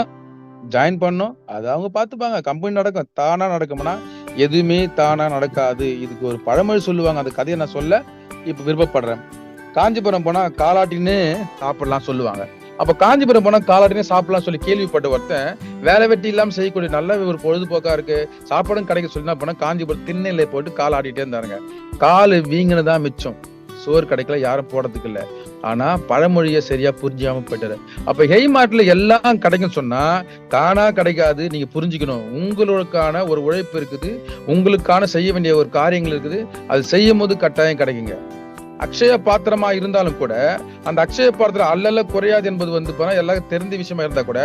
ஜாயின் பண்ணோம், அது அவங்க பார்த்துப்பாங்க. கம்பெனி நடக்கும், தானா நடக்கும்னா எதுவுமே தானா நடக்காது. இதுக்கு ஒரு பழமொழி சொல்லுவாங்க, அந்த கதையை நான் சொல்ல இப்ப விருப்பப்படுறேன். காஞ்சிபுரம் போனா காலாட்டின்னு சாப்பிடலாம் சொல்லுவாங்க. அப்ப காஞ்சிபுரம் போனா காலாட்டினே சாப்பிடலாம் சொல்லி கேள்விப்பட்ட ஒருத்தன் வேலை வெட்டி இல்லாம செய்யக்கூடிய நல்ல ஒரு பொழுதுபோக்கா இருக்கு சாப்பாடும் கிடைக்க சொல்லி என்ன பண்ண காஞ்சிபுரம் திண்ணையில போட்டு கால் ஆடிட்டே இருந்தாருங்க. காலு வீங்கினதான் மிச்சம், சோறு கிடைக்கல, யாரும் போடுறதுக்கு இல்ல. ஆனா பழமொழிய சரியா புரிஞ்சாம போயிட்டாரு. அப்ப ஹெய்மார்ட்ல எல்லாம் கிடைக்கும் சொன்னா தானா கிடைக்காது. நீங்க புரிஞ்சுக்கணும், உங்களுக்கான ஒரு உழைப்பு இருக்குது, உங்களுக்கான செய்ய வேண்டிய ஒரு காரியங்கள் இருக்குது. அது செய்யும் போது கட்டாயம் கிடைக்குங்க. அக்ஷய பாத்திரமா இருந்தாலும் கூட அந்த அக்ஷய பாத்திரம் அல்ல குறையாது என்பது வந்து போனா எல்லாருக்கும் தெரிந்த விஷயமா இருந்தா கூட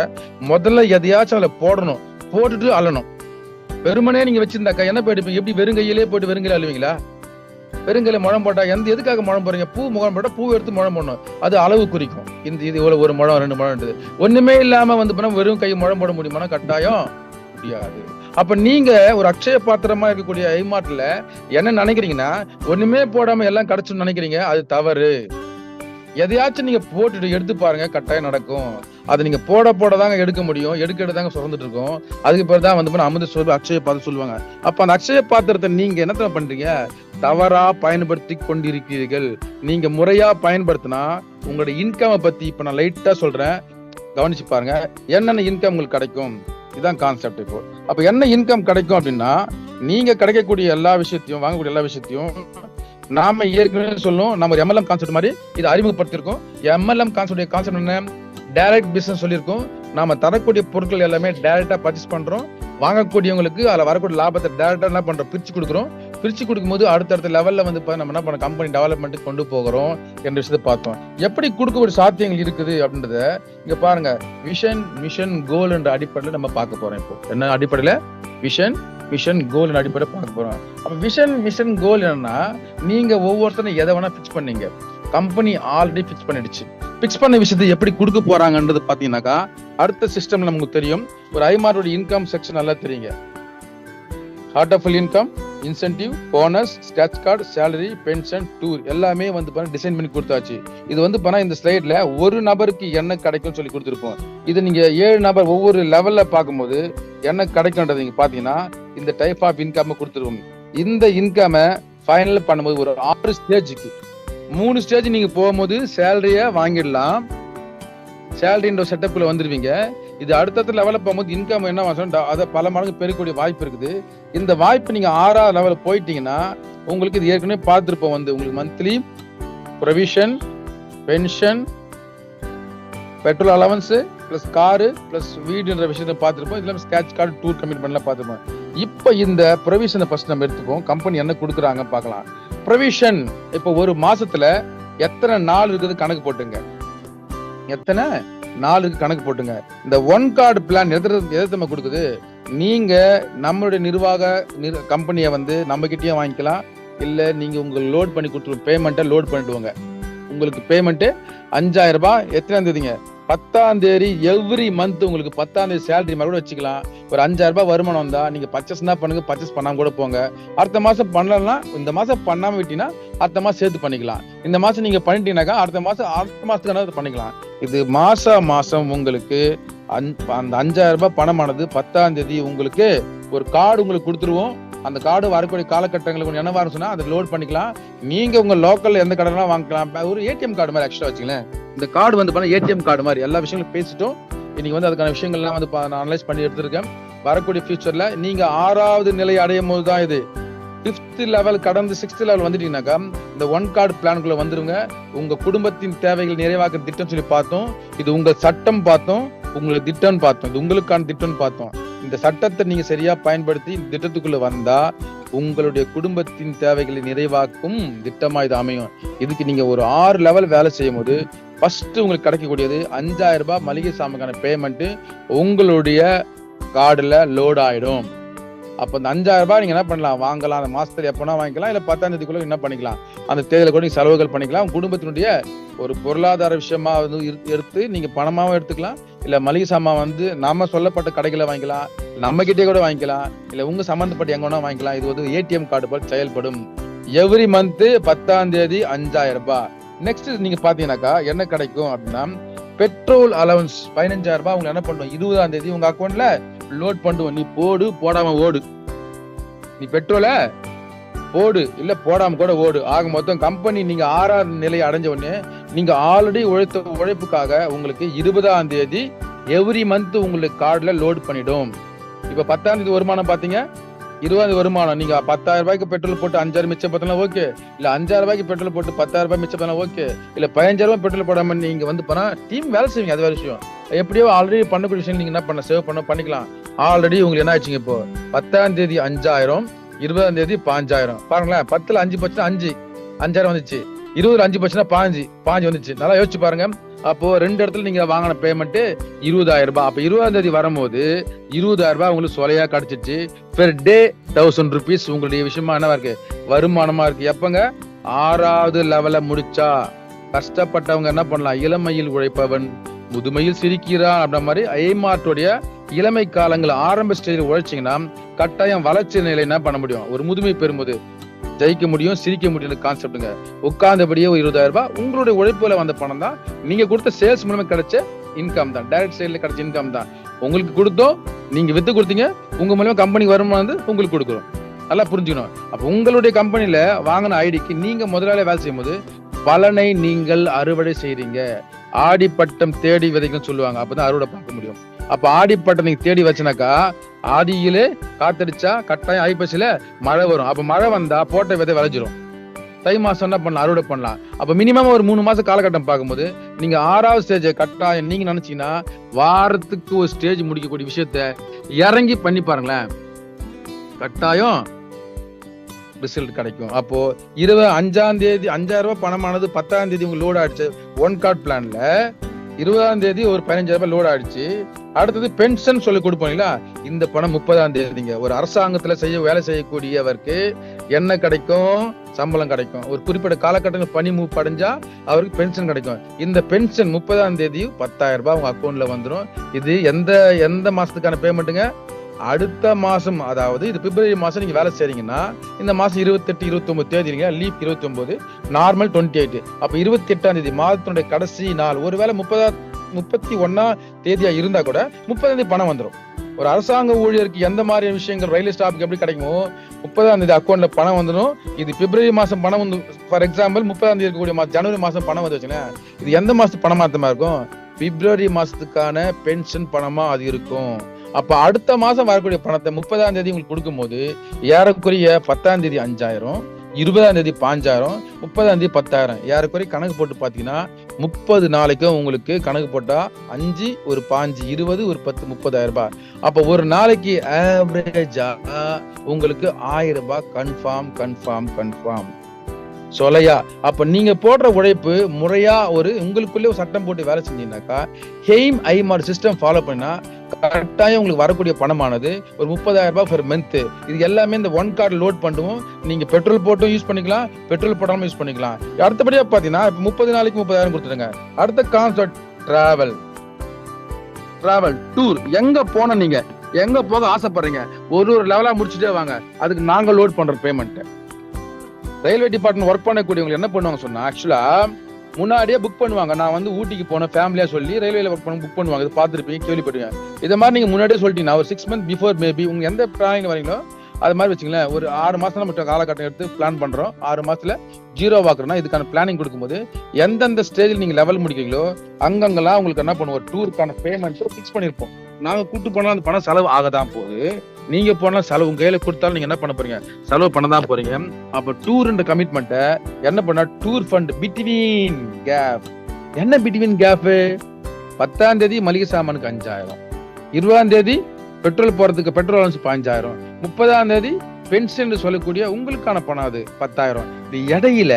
முதல்ல எதையாச்சும் அதுல போடணும், போட்டுட்டு அள்ளணும். வெறுமனே நீங்க வச்சிருந்தாக்கா என்ன போயிட்டு எப்படி வெறுங்கையிலே போட்டு வெறுங்கையில அழுவீங்களா? பெருங்கலை முழம் போட்டா எதுக்காக முழம் போறீங்க? பூ முகம் போட்டா பூ எடுத்து முழம் போடணும், அது அளவு குறிக்கும். இது இவ்வளவு 1 முழம் 2 முழம் ஒண்ணுமே இல்லாம வந்து வெறும் கை முழம் போட முடியுமானா கட்டாயம் முடியாது. அப்ப நீங்க ஒரு அக்ஷய பாத்திரமா இருக்கக்கூடிய ஐமார்ட்ல என்ன நினைக்கிறீங்கன்னா, ஒண்ணுமே போடாம எல்லாம் கிடைச்சுன்னு நினைக்கிறீங்க. அது தவறு. எதையாச்சும் நீங்க போட்டுட்டு எடுத்து பாருங்க, கட்டாயம் நடக்கும். அது நீங்க போட தாங்க எடுக்க முடியும். எடுக்க தாங்க சுரந்துட்டு இருக்கும். அதுக்கு பிறகு தான் வந்து அமிர்த சுரபி அக்ஷய பாத்திரம் சொல்லுவாங்க. அப்ப அந்த அக்ஷய பாத்திரத்தை நீங்க என்ன பண்றீங்க? தவறா பயன்படுத்தி கொண்டிருக்கிறீர்கள். நீங்க முறையா பயன்படுத்தினா உங்களோட இன்கம் பத்தி இப்ப நான் லைட்டா சொல்றேன், கவனிச்சு பாருங்க. என்னென்ன இன்கம் உங்களுக்கு கிடைக்கும், இதுதான் கான்செப்ட். இப்போ அப்ப என்ன இன்கம் கிடைக்கும் அப்படின்னா, நீங்க கிடைக்கக்கூடிய எல்லா விஷயத்தையும், வாங்கக்கூடிய எல்லா விஷயத்தையும் நாம ஏற்கனவே சொல்லும், நம்ம MLM கான்செப்ட் மாதிரி இது அறிமுகப்படுத்திருக்கோம். MLM கான்செப்ட் என்ன? டைரக்ட் பிசினஸ் சொல்லியிருக்கோம். நாம தரக்கூடிய பொருட்கள் எல்லாமே டைரக்டா பர்ச்சேஸ் பண்றோம். வாங்கக்கூடியவங்களுக்கு அதுல வரக்கூடிய லாபத்தை டைரக்டா என்ன பண்றோம்? பிரிச்சு கொடுக்குறோம். பிரிச்சு கொடுக்கும்போது அடுத்தடுத்த லெவல்ல வந்து நம்ம என்ன பண்ண கம்பெனி டெவலப்மெண்ட்டுக்கு கொண்டு போகிறோம் என்ற விஷயத்தை பார்த்தோம். எப்படி கொடுக்கக்கூடிய சாத்தியங்கள் இருக்குது அப்படின்றத இங்க பாருங்க. விஷன், மிஷன், கோல் என்ற அடிப்படையில நம்ம பார்க்க போறோம். இப்போ என்ன அடிப்படையில? விஷன், மிஷன், கோல் அடிப்படை பார்க்க போறோம். அப்ப விஷன், மிஷன், கோல் என்னன்னா, நீங்க ஒவ்வொருத்தரும் எதை வேணா பிக்ஸ் பண்ணீங்க. கம்பெனி ஆல்ரெடி பிக்ஸ் பண்ணிடுச்சு. பிக்ஸ் பண்ண விஷயத்தை எப்படி கொடுக்க போறாங்கன்றது பாத்தீங்கன்னாக்கா, அடுத்த சிஸ்டம்ல நமக்கு தெரியும். ஒரு ஐமார்டோட இன்கம் செக்ஷன் நல்லா தெரியுங்க. ஹார்ட் of income, incentive, bonus, scratch card, salary, pension, tour எல்லாமே வந்து டிசைன் பண்ணி கொடுத்தாச்சு. இது வந்து இந்த ஸ்லைட்ல ஒரு நபருக்கு என்ன கிடைக்கும் சொல்லி கொடுத்துருப்போம். இது நீங்க 7 நபர் ஒவ்வொரு லெவல்ல பார்க்கும்போது என்ன கிடைக்கும்ன்றது நீங்க பாத்தீங்கன்னா, இந்த டைப் ஆஃப் இன்கம் கொடுத்துருவோம். இந்த இன்கம் ஃபைனல் பண்ணும்போது ஒரு 6 ஸ்டேஜுக்கு 3 ஸ்டேஜ் நீங்க போகும்போது சேலரிய வாங்கிடலாம். சேலரின்ற செட்டப்ல வந்துருவீங்க. இது அடுத்த லெவல்ல போகும்போது இன்கம் என்ன அதை பல மடங்கு பெருக்கக்கூடிய வாய்ப்பு இருக்குது. இந்த வாய்ப்பு நீங்க 6வது லெவல் போயிட்டீங்கன்னா, உங்களுக்கு இது ஏற்கனவே பார்த்துருப்போம். வந்து உங்களுக்கு monthly provision, pension, petrol allowance plus car plus வீடுன்ற விஷயத்த பார்த்துருப்போம். இதுல ஸ்கிராட்ச் கார்டு, டூர் கமிட்மெண்ட்லாம் பார்த்துருப்போம். இப்போ இந்த ப்ரொவிஷனை ஃபர்ஸ்ட் நம்ம எடுத்துப்போம். கம்பெனி என்ன கொடுக்குறாங்க பார்க்கலாம். ப்ரொவிஷன் இப்போ ஒரு மாசத்துல எத்தனை நாள் இருக்குது கணக்கு போட்டுங்க. எத்தனை நாளுக்கு கணக்கு போட்டுங்க. இந்த 1 கார்டு பிளான் எதிர்த்து கொடுக்குது. நீங்க நம்மளுடைய நிர்வாக கம்பெனியை வந்து நம்ம கிட்டயே வாங்கிக்கலாம். இல்ல நீங்க உங்களுக்கு லோட் பண்ணி கொடுத்துருவோம். பேமெண்ட்டை லோட் பண்ணிடுவாங்க. உங்களுக்கு பேமெண்ட் 5000 ரூபாய். எத்தனாம் தேதிங்க? 10ஆம் தேதி. எவ்ரி மந்த் உங்களுக்கு 10ஆம் தேதி சேலரி மாதிரி கூட வச்சுக்கலாம். ஒரு 5000 ரூபாய் வருமானம் வந்தா நீங்க பர்ச்சேஸ் தான் பண்ணுங்க. பர்ச்சேஸ் பண்ணாம கூட போங்க. அடுத்த மாசம் பண்ணலாம். இந்த மாசம் பண்ணாம விட்டீங்கன்னா அடுத்த மாசம் சேர்த்து பண்ணிக்கலாம். இந்த மாசம் நீங்க பண்ணிட்டீங்கன்னாக்கா அடுத்த மாசத்துக்கு பண்ணிக்கலாம். இது மாசம் உங்களுக்கு அந்த 5000 ரூபாய் பணமானது 10ஆம் தேதி உங்களுக்கு ஒரு கார்டு உங்களுக்கு கொடுத்துருவோம். அந்த கார்டு வரக்கூடிய காலகட்டங்களுக்கு என்னவா சொன்னா அதை லோட் பண்ணிக்கலாம். நீங்க உங்க லோக்கல்ல எந்த கடைலாம் வாங்கிக்கலாம். ஒரு ஏடிஎம் கார்டு மாதிரி ஆக்சுவலா வச்சுங்களேன். இந்த கார்டு வந்து ஏடிஎம் கார்டு மாதிரி எல்லா விஷயங்களும் பேசிட்டோம். இன்னைக்கு வந்து அதுக்கான விஷயங்கள்லாம் வந்து நான் அனலைஸ் பண்ணி எடுத்திருக்கேன். வரக்கூடிய ஃபியூச்சர்ல நீங்க 6வது நிலை அடையும் போது தான் இது 5th லெவல் கடந்து 6th லெவல் வந்துட்டீங்கன்னாக்கா இந்த 1 கார்டு பிளானுக்குள்ள வந்துருங்க. உங்க குடும்பத்தின் தேவைகள் நிறைவாக்குற திட்டம் சொல்லி பார்த்தோம். இது உங்க சட்டம் பார்த்தோம். உங்களுக்கு திட்டம் பார்த்தோம். இது உங்களுக்கான திட்டம் பார்த்தோம். இந்த சட்டத்தை நீங்க சரியா பயன்படுத்தி இந்த திட்டத்துக்குள்ள வந்தா உங்களுடைய குடும்பத்தின் தேவைகளை நிறைவாக்கும் திட்டமா இது அமையும். இதுக்கு நீங்க ஒரு 6 லெவல் வேலை செய்யும் போது ஃபர்ஸ்ட் உங்களுக்கு கிடைக்கக்கூடியது 5000 ரூபாய் மளிகை சாமானுக்கான பேமெண்ட் உங்களுடைய கார்டுல லோட் ஆயிடும். அப்ப அந்த 5000 ரூபாய் நீங்க என்ன பண்ணலாம்? வாங்கலாம். அந்த மாசத்துல எப்பனா வாங்கிக்கலாம். இல்ல 10ஆம் தேதிக்குள்ள என்ன பண்ணிக்கலாம்? அந்த தேதியில கூட நீங்க செலவுகள் பண்ணிக்கலாம். குடும்பத்தினுடைய ஒரு பொருளாதார விஷயமா வந்து எடுத்து நீங்க பணமாவும் எடுத்துக்கலாம். இல்ல மளிகை சாமான் வந்து நாம சொல்லப்பட்ட கடைகளை வாங்கிக்கலாம். நம்ம கிட்டே கூட வாங்கிக்கலாம். இல்ல உங்க சம்பந்தப்பட்ட எங்க வேணா வாங்கிக்கலாம். இது வந்து ஏடிஎம் கார்டு போல் செயல்படும். எவ்ரி மந்த் 10ஆம் தேதி 5000 ரூபாய். நெக்ஸ்ட் நீங்க பாத்தீங்கன்னாக்கா என்ன கிடைக்கும் அப்படின்னா, பெட்ரோல் அலவன்ஸ் 15000 ரூபாய் உங்களுக்கு என்ன பண்ணுவோம்? 20ஆம் தேதி உங்க அக்கௌண்ட்ல லோட் பண்ணுவோம். நீ போடு, போடாம ஓடு. நீ பெட்ரோல போடு, இல்ல போடாம கூட ஓடு. ஆக மொத்தம் கம்பெனி நீங்க 6வது நிலையை அடைஞ்ச உடனே நீங்க ஆல்ரெடி உழைத்த உழைப்புக்காக உங்களுக்கு 20ஆம் தேதி எவ்ரி மந்த் உங்களுக்கு கார்டுல லோட் பண்ணிடும். இப்ப 10ஆம் தேதி வருமானம் பாத்தீங்க, 20ஆம் தேதி வருமானம். நீங்க 10000 ரூபாய்க்கு பெட்ரோல் போட்டு 5000 மிச்சம் பார்த்தா ஓகே. இல்ல 5000 ரூபாய்க்கு பெட்ரோல் போட்டு 10000 ரூபாய் மிச்சம் பண்ணா ஓகே. இல்ல 15000 ரூபாய் பெட்ரோல் போடாம நீங்க வந்து பண்ணா டீம் வேலை செய்வீங்க. அது வேற விஷயம். எப்படியோ ஆல்ரெடி பண்ணக்கூடிய விஷயம் நீங்க என்ன பண்ண சேவ் பண்ணிக்கலாம். ஆல்ரெடி உங்களுக்கு என்ன ஆச்சுங்க? இப்போ 10ஆம் தேதி 5000, 20ஆம் தேதி 5000. பாருங்களேன், 10ல 5 போச்சுன்னா 5000 வந்துச்சு. 20ல 5 போச்சுன்னா 5 வந்துச்சு. நல்லா யோசிச்சு பாருங்க. அப்போ 2 இடத்துல நீங்க வாங்கின பேமெண்ட் 20000 ரூபாய். அப்ப 20ஆம் தேதி வரும்போது 20000 ரூபாய் உங்களுக்கு சொலையா கிடைச்சிச்சு. பெர் டே 1000 rupees உங்களுடைய விஷயமா என்னவா இருக்கு? வருமானமா இருக்கு. எப்பங்க? 6வது லெவல முடிச்சா. கஷ்டப்பட்டவங்க என்ன பண்ணலாம்? இளமையில் உழைப்பவன் முதுமையில் சிரிக்கிறான் அப்படின்ற மாதிரி ஐமார்ட்டுடைய இளமை காலங்கள் ஆரம்ப ஸ்டேஜில் உழைச்சிங்கன்னா கட்டாயம் வளர்ச்சி நிலை என்ன பண்ண முடியும், ஒரு முதுமை பெறும்போது ஜெயிக்க முடியும், சிரிக்க முடியும். கான்செப்டுங்க. உட்கார்ந்தபடியே ஒரு 20,000 ரூபாய் உங்களுடைய உழைப்புல வந்த பணம் தான், நீங்க கொடுத்த சேல்ஸ் மூலமா கிடைச்ச இன்கம் தான், டைரக்ட் சேல்ல கிடைச்ச இன்கம் தான். உங்களுக்கு கொடுத்தோம், நீங்க வித்து கொடுத்தீங்க, உங்க மூலமா கம்பெனி வருமானம் வந்து உங்களுக்கு கொடுக்குறோம். நல்லா புரிஞ்சுக்கணும். அப்ப உங்களுடைய கம்பெனில வாங்கின ஐடிக்கு நீங்க முதலாளி வேலை செய்யும் போது பலனை நீங்கள் அறுவடை செய்றீங்க. ஆடிப்பட்டம் தேடி விதைக்கும் சொல்லுவாங்க, அப்பதான் அறுவடை பார்க்க முடியும். அப்ப ஆடிப்பட்டம் நீங்க தேடி வச்சுனாக்கா ஆதியிலே காத்தடிச்சா கட்டாயம் ஐப்பசியில மழை வரும். அப்ப மழை வந்தா போட்ட விதை விளைஞ்சிரும். தை மாசம் என்ன பண்ணலாம், அறுவடை பண்ணலாம். அப்ப மினிமம் ஒரு 3 மாசம் காலகட்டம் பார்க்கும்போது நீங்க 6வது ஸ்டேஜ் கட்டாயம் நீங்க நினைச்சீங்கன்னா வாரத்துக்கு ஒரு ஸ்டேஜ் முடிக்கக்கூடிய விஷயத்த இறங்கி பண்ணி பாருங்களேன், கட்டாயம் ரிசல்ட் கிடைக்கும். அப்போ 5ஆம் தேதி 5,000 ரூபாய் பணமானது 10ஆம் தேதி உங்களுக்கு லோட் ஆயிடுச்சு. 1 கார்டு பிளான்ல 20ஆம் தேதி ஒரு 15,000 ரூபாய் லோட் ஆயிடுச்சு. அடுத்தது பென்ஷன் சொல்லி கொடுப்பீங்களா, இந்த பணம் 30ஆம் தேதிங்க. ஒரு அரசாங்கத்துல வேலை செய்யக்கூடியவருக்கு என்ன கிடைக்கும், சம்பளம் கிடைக்கும். ஒரு குறிப்பிட்ட காலகட்டத்தில் பணி படைஞ்சா அவருக்கு பென்ஷன் கிடைக்கும். இந்த பென்ஷன் 30ஆம் தேதி 10,000 ரூபாய் உங்க அக்கௌண்ட்ல வந்துடும். இது எந்த மாசத்துக்கான பேமெண்ட்டுங்க, அடுத்த மாசம். அதாவது இது பிப்ரவரி மாசம் நீங்க வேலை செய்றீங்கன்னா இந்த மாசம் 28, 29 தேதி லீப் 29, நார்மல் 28. அப்ப 28ஆம் தேதி மாதத்தினுடைய கடைசி நாள். ஒருவேளை 31ஆம் தேதியா இருந்தா கூட 30ஆம் தேதி பணம் வந்துடும். ஒரு அரசாங்க ஊழியருக்கு எந்த மாதிரி விஷயங்கள் ரயில்வே ஸ்டாஃப்க்கு எப்படி கிடைக்குமோ 30ஆம் தேதி அக்கௌண்ட்ல பணம் வந்துடும். இது பிப்ரவரி மாசம் பணம் வந்து, ஃபார் எக்ஸாம்பிள் 30ஆம் தேதி இருக்கக்கூடிய ஜனவரி மாசம் பணம் வந்து வச்சுங்க, இது எந்த மாசத்து பணமாத்தமா இருக்கும், பிப்ரவரி மாசத்துக்கான பென்ஷன் பணமா அது இருக்கும். அப்ப அடுத்த மாசம் வரக்கூடிய பணத்தை 30ஆம் தேதி உங்களுக்கு கொடுக்கும் போது ஏறக்குறைய 10ஆம் தேதி 5,000, 20ஆம் தேதி 5,000, 30ஆம் தேதி 10,000, ஏறக்குறைய கணக்கு போட்டு பாத்தீங்கன்னா 30 நாளைக்கும் உங்களுக்கு கணக்கு போட்டா 5, ஒரு 5, 20, ஒரு 10, 30,000 ரூபாய். அப்ப ஒரு நாளைக்கு ஆவரேஜா உங்களுக்கு 1,000 ரூபாய் கன்ஃபார்ம் சொலையா. அப்ப நீங்க போடுற உழைப்பு முறையா உங்களுக்குள்ளே ஒரு சட்டம் போட்டு வேலை செஞ்சீங்கன்னாக்கா, ஹெய்ம் ஐமார்ட் சிஸ்டம் ஃபாலோ பண்ணா கட்டாயம் உங்களுக்கு வரக்கூடிய பணமானது ஒரு 30,000 ரூபாய் பெர் மந்த். இது எல்லாமே இந்த 1 கார்டு லோட் பண்ணுவோம். நீங்க பெட்ரோல் போட்டும் யூஸ் பண்ணிக்கலாம், பெட்ரோல் போடாம யூஸ் பண்ணிக்கலாம். அடுத்தபடியா பாத்தீங்கன்னா இப்ப 30 நாளைக்கு 30,000 கொடுத்துருங்க. அடுத்த கான்செப்ட் டிராவல் டூர். எங்க போன நீங்க எங்க போக ஆசைப்படுறீங்க, ஒரு லெவலா முடிச்சுட்டே வாங்க, அதுக்கு நாங்க லோட் பண்ற பேமெண்ட். ரயில்வே டிபார்ட்மெண்ட் ஒர்க் பண்ணக்கூடியவங்க என்ன பண்ணுவாங்க சொன்னா, ஆக்சுவலா முன்னாடியே புக் பண்ணுவாங்க. நான் வந்து ஊட்டிக்கு போன ஃபேமிலியா சொல்லி ரயில்வேல ஒர்க் பண்ண புக் பண்ணுவாங்க. இது பார்த்துருப்பீங்க, கேள்விப்படுவீங்க. இதை மாதிரி நீங்க முன்னாடியே சொல்லிட்டீங்கன்னா ஒரு 6 months பிஃபோர் மேபி உங்க எந்த பிளானிங் வரீங்களோ அது மாதிரி வச்சுங்களேன். ஒரு 6 மாசம் நம்ம காலகட்டம் எடுத்து பிளான் பண்றோம். 6 மாசத்துல 0 ஆக்குறோம்னா இதுக்கான பிளானிங் கொடுக்கும்போது எந்தெந்த ஸ்டேஜில் நீங்க லெவல் முடிக்கிறீங்களோ அங்கெல்லாம் உங்களுக்கு என்ன பண்ணுவோம், டூருக்கான பேமெண்ட் ஃபிக்ஸ் பண்ணிருப்போம். நாங்க கூட்டு போனா அந்த பணம் செலவு ஆகதான் போகுது. நீங்க போனா செலவு உங்க கையில கொடுத்தாலும் நீங்க என்ன பண்ண போறீங்க, செலவு பண்ணதான் போறீங்க. அப்ப டூர்ன்ற கமிட்மெண்ட்டை என்ன பண்ணா, டூர் ஃபண்ட் பிட்வீன் கேப். என்ன பிட்வீன் கேப்? 10ஆம் தேதி மளிகை சாமானுக்கு 5,000, 20ஆம் தேதி பெட்ரோல் போறதுக்கு பெட்ரோல் அலவன்ஸ் 5,000, 30ஆம் தேதி பென்ஷன் சொல்லக்கூடிய உங்களுக்கான பணம் அது 10,000. இது இடையில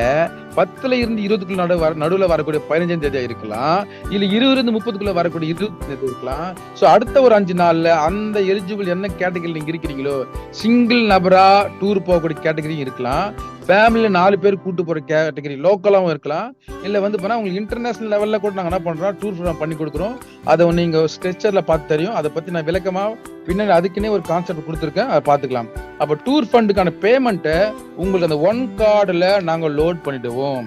10ல இருந்து 20க்குள்ள நடுவுல வரக்கூடிய 15ஆம் தேதியா இருக்கலாம், இல்ல 20 இருந்து 30க்குள்ள வரக்கூடிய 20 தேதி இருக்கலாம். சோ அடுத்த ஒரு 5 நாள்ல அந்த எலிஜிபிள் என்ன கேட்டகரி நீங்க இருக்கிறீங்களோ, சிங்கிள் நபரா டூர் போகக்கூடிய கேட்டகரி இருக்கலாம், ஃபேமிலியில 4 பேர் கூட்டு போற கேட்டகரி லோக்கலாவும் இருக்கலாம், இல்ல வந்து போனா உங்களுக்கு இன்டர்நேஷனல் லெவல்ல கூட நாங்க என்ன பண்றோம், டூர் பண்ணி கொடுக்குறோம். அதை நீங்க ஸ்ட்ரெச்சர்ல பார்த்து தெரியும். அதை பத்தி நான் விளக்கமா பின்னாடி அதுக்குன்னே ஒரு கான்செப்ட் கொடுத்துருக்கேன், அதை பார்த்துக்கலாம். அப்ப டூர் ஃபண்டுக்கான பேமெண்ட்டை உங்களுக்கு அந்த 1 கார்டுல நாங்க லோட் பண்ணிடுவோம்.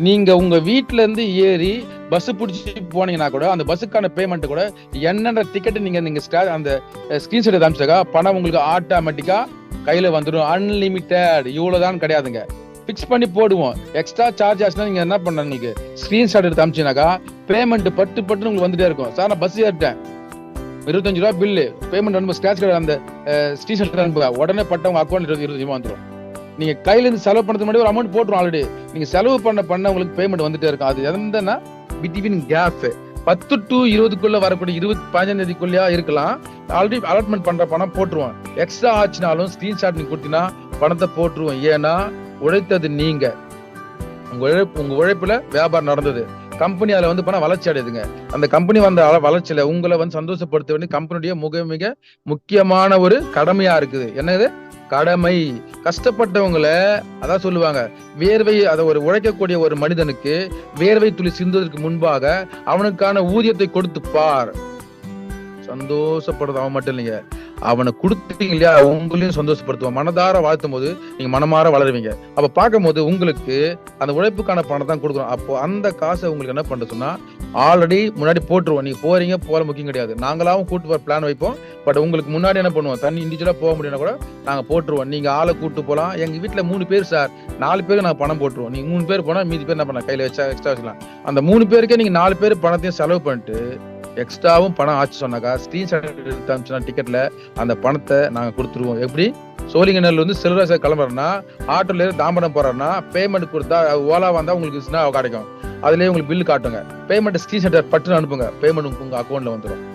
நீங்க உங்க வீட்டுல இருந்து ஏறி பஸ் பிடிச்சி போனீங்கன்னா கூட அந்த பஸ்ஸுக்கான பேமெண்ட் கூட என்னென்ன டிக்கெட் நீங்க அந்த ஸ்கிரீன்ஷாட் காமிச்சாக்கா பணம் உங்களுக்கு ஆட்டோமேட்டிக்கா கையில வந்துடும். அன்லிமிட்டெட், இவ்வளவுதான் கிடையாதுங்க, பிக்ஸ் பண்ணி போடுவோம். எக்ஸ்ட்ரா சார்ஜ் ஆச்சுன்னா நீங்க என்ன பண்ண, உங்களுக்கு ஸ்கிரீன்ஷாட் எடுத்து அமிச்சினாக்கா பேமெண்ட் பட்டு உங்களுக்கு வந்துட்டே இருக்கும். சார் நான் பஸ் ஏறிட்டேன், 25 ரூபாய் பில்லு பேமெண்ட் அனுப்ப, ஸ்கிராட்ச் கார்டு அந்த ஸ்கிரீன்ஷாட் அனுப்புங்க, உடனே பட்ட உங்க அக்கௌண்ட் 20 ரூபாய் வந்துடும். நீங்க கையில இருந்து செலவு பண்ணதுக்கு முன்னாடி ஒரு அமௌண்ட் போட்டுரும். ஆல்ரெடி நீங்க செலவு பண்ண உங்களுக்கு பேமெண்ட் வந்துட்டே இருக்கும். அது எந்தன்னா பிட்வீன் கேப் 10 to 20க்குள்ள வரக்கூடிய 15ஆம் தேதிக்குள்ளயா இருக்கலாம். ஆல்ரெடி அலாட்மெண்ட் பண்ற பணம் போட்டுருவோம். எக்ஸ்ட்ரா ஆச்சுனாலும் ஸ்கிரீன்ஷாட் நீங்க கொடுத்தீங்கன்னா பணத்தை போட்டுருவோம். ஏன்னா உழைத்தது நீங்க, உங்க உழைப்புல வியாபாரம் நடந்தது, கம்பெனி அதுல வந்து பணம் வளர்ச்சி அடையுதுங்க. அந்த கம்பெனி வந்த வளர்ச்சியில உங்களை வந்து சந்தோஷப்படுத்த வேண்டிய கம்பெனியுடைய மிக முக்கியமான ஒரு கடமையா இருக்குது. என்னது கடமை? கஷ்டப்பட்டவங்களை அதான் சொல்லுவாங்க, வேர்வை அதை உழைக்கக்கூடிய ஒரு மனிதனுக்கு வேர்வை துளி சிந்துவதற்கு முன்பாக அவனுக்கான ஊதியத்தை கொடுத்து பார். சந்தோஷப்படுறது அவன் மட்டும் இல்லைங்க, அவனை கொடுத்தீங்க இல்லையா உங்களையும் சந்தோஷப்படுத்துவான். மனதார வாழ்த்தும் போது நீங்க மனமாற வளருவீங்க. அப்ப பார்க்கும் போது உங்களுக்கு அந்த உழைப்புக்கான பணம் தான் கொடுக்குறோம். அப்போ அந்த காசை உங்களுக்கு என்ன பண்ற சொன்னா ஆல்ரெடி முன்னாடி போட்டுருவோம். நீங்க போறீங்க போற முக்கியம் கிடையாது, நாங்களாவும் கூட்டு போற பிளான் வைப்போம். பட் உங்களுக்கு முன்னாடி என்ன பண்ணுவோம், தண்ணி இண்டிவிஜுவலா போக முடியும்னா கூட நாங்க போட்டுருவோம். நீங்க ஆளை கூட்டு போலாம். எங்க வீட்டுல 3 பேர் சார், 4 பேருக்கு நாங்க பணம் போட்டுருவோம். நீங்க 3 பேர் போனா மீதி பேர் என்ன பண்ண கையில வச்சா எக்ஸ்ட்ரா வச்சுக்கலாம். அந்த 3 பேருக்கே நீங்க 4 பேர் பணத்தையும் செலவு பண்ணிட்டு எக்ஸ்ட்ராவும் பணம் ஆச்சு சொன்னாக்கா ஸ்கிரீன்ஷாட் எடுத்து அனுப்பிச்சுனா டிக்கெட்ல அந்த பணத்தை நாங்க கொடுத்துருவோம். எப்படி சோழிங்கநல்லூர்ல இருந்து செல்வராஜ் கிளம்புறோம்னா ஆட்டோல இருந்து தாம்பரம் போறோம்னா பேமெண்ட் கொடுத்தா ஓலா வந்தா உங்களுக்கு கிடைக்கும். அதுலயே உங்களுக்கு பில்லு காட்டுங்க. பேமெண்ட் ஸ்கிரீன்ஷாட் பட்டுன்னு அனுப்புங்க, பேமெண்ட் உங்க அக்கௌண்ட்ல வந்துடும்.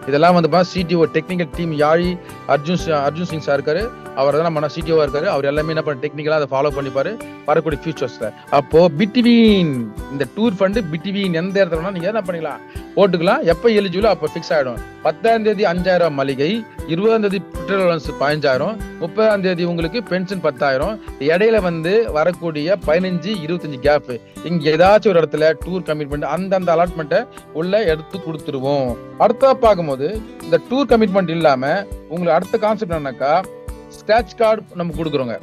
இதெல்லாம் வந்து சிடிஓ டெக்னிக்கல் டீம் யாழி அர்ஜுன் சிங் சார் இருக்காரு. அவர் தான் நம்ம சிடிஓவா இருக்காரு. அவர் எல்லாமே என்ன பண்ண டெக்னிக்கலா அதை ஃபாலோ பண்ணிப்பாரு வரக்கூடிய ஃபியூச்சர்ஸ்ல. அப்போ பிட்வீன் இந்த டூர் ஃபண்ட் பிட்வீன் எந்த இடத்துல நீங்க என்ன பண்ணிக்கலாம் போட்டுக்கலாம். எப்ப எலிஜிபிளோ அப்ப பிக்ஸ் ஆயிடும். 10ஆம் தேதி 5000 மளிகை, 20ஆம் தேதி பெட்ரோல் அலவன்ஸ் 15,000, 30ஆம் தேதி உங்களுக்கு பென்ஷன் 10,000. இடையில வந்து வரக்கூடிய 15, 25 கேப் இங்க ஏதாச்சும் ஒரு இடத்துல டூர் கமிட்மெண்ட் அந்தந்த அலாட்மெண்ட்டை உள்ள எடுத்து கொடுத்துருவோம். அடுத்த பார்க்கும்போது இந்த டூர் கமிட்மெண்ட் இல்லாம உங்களுக்கு அடுத்த கான்செப்ட் என்னன்னாக்கா ஸ்கிராட்ச் கார்டு நம்ம கொடுக்குறோங்க.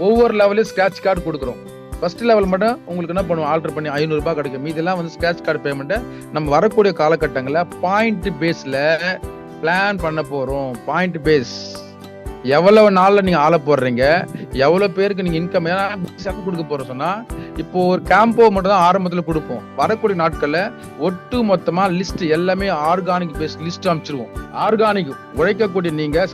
ஒவ்வொரு லெவலையும் ஸ்கிராட்ச் கார்டு கொடுக்குறோம். ஃபர்ஸ்ட் லெவல் மட்டும் உங்களுக்கு என்ன பண்ணுவோம், ஆல்டர் பண்ணி 500 ரூபாய் கிடைக்கும். மீதெல்லாம் வந்து ஸ்கிராட்ச் கார்டு பேமெண்ட்டை நம்ம வரக்கூடிய காலகட்டங்களில் பாயிண்ட் பேஸ்ல பிளான் பண்ண போறோம். பாயிண்ட் பேஸ் எவ்வளவு நாள்ல நீங்க ஆள போடுறீங்க, எவ்வளவு பேருக்கு நீங்க இன்கம் கொடுக்க போறோம் சொன்னா இப்போ ஒரு கேம்போ மட்டும் தான் ஆரம்பத்துல கொடுப்போம். வரக்கூடிய நாட்கள்ல ஒட்டு மொத்தமா லிஸ்ட் எல்லாமே ஆர்கானிக் பேஸ்ட் லிஸ்ட் அமைச்சிருவோம். ஆர்கானிக் உழைக்கக்கூடிய நீங்க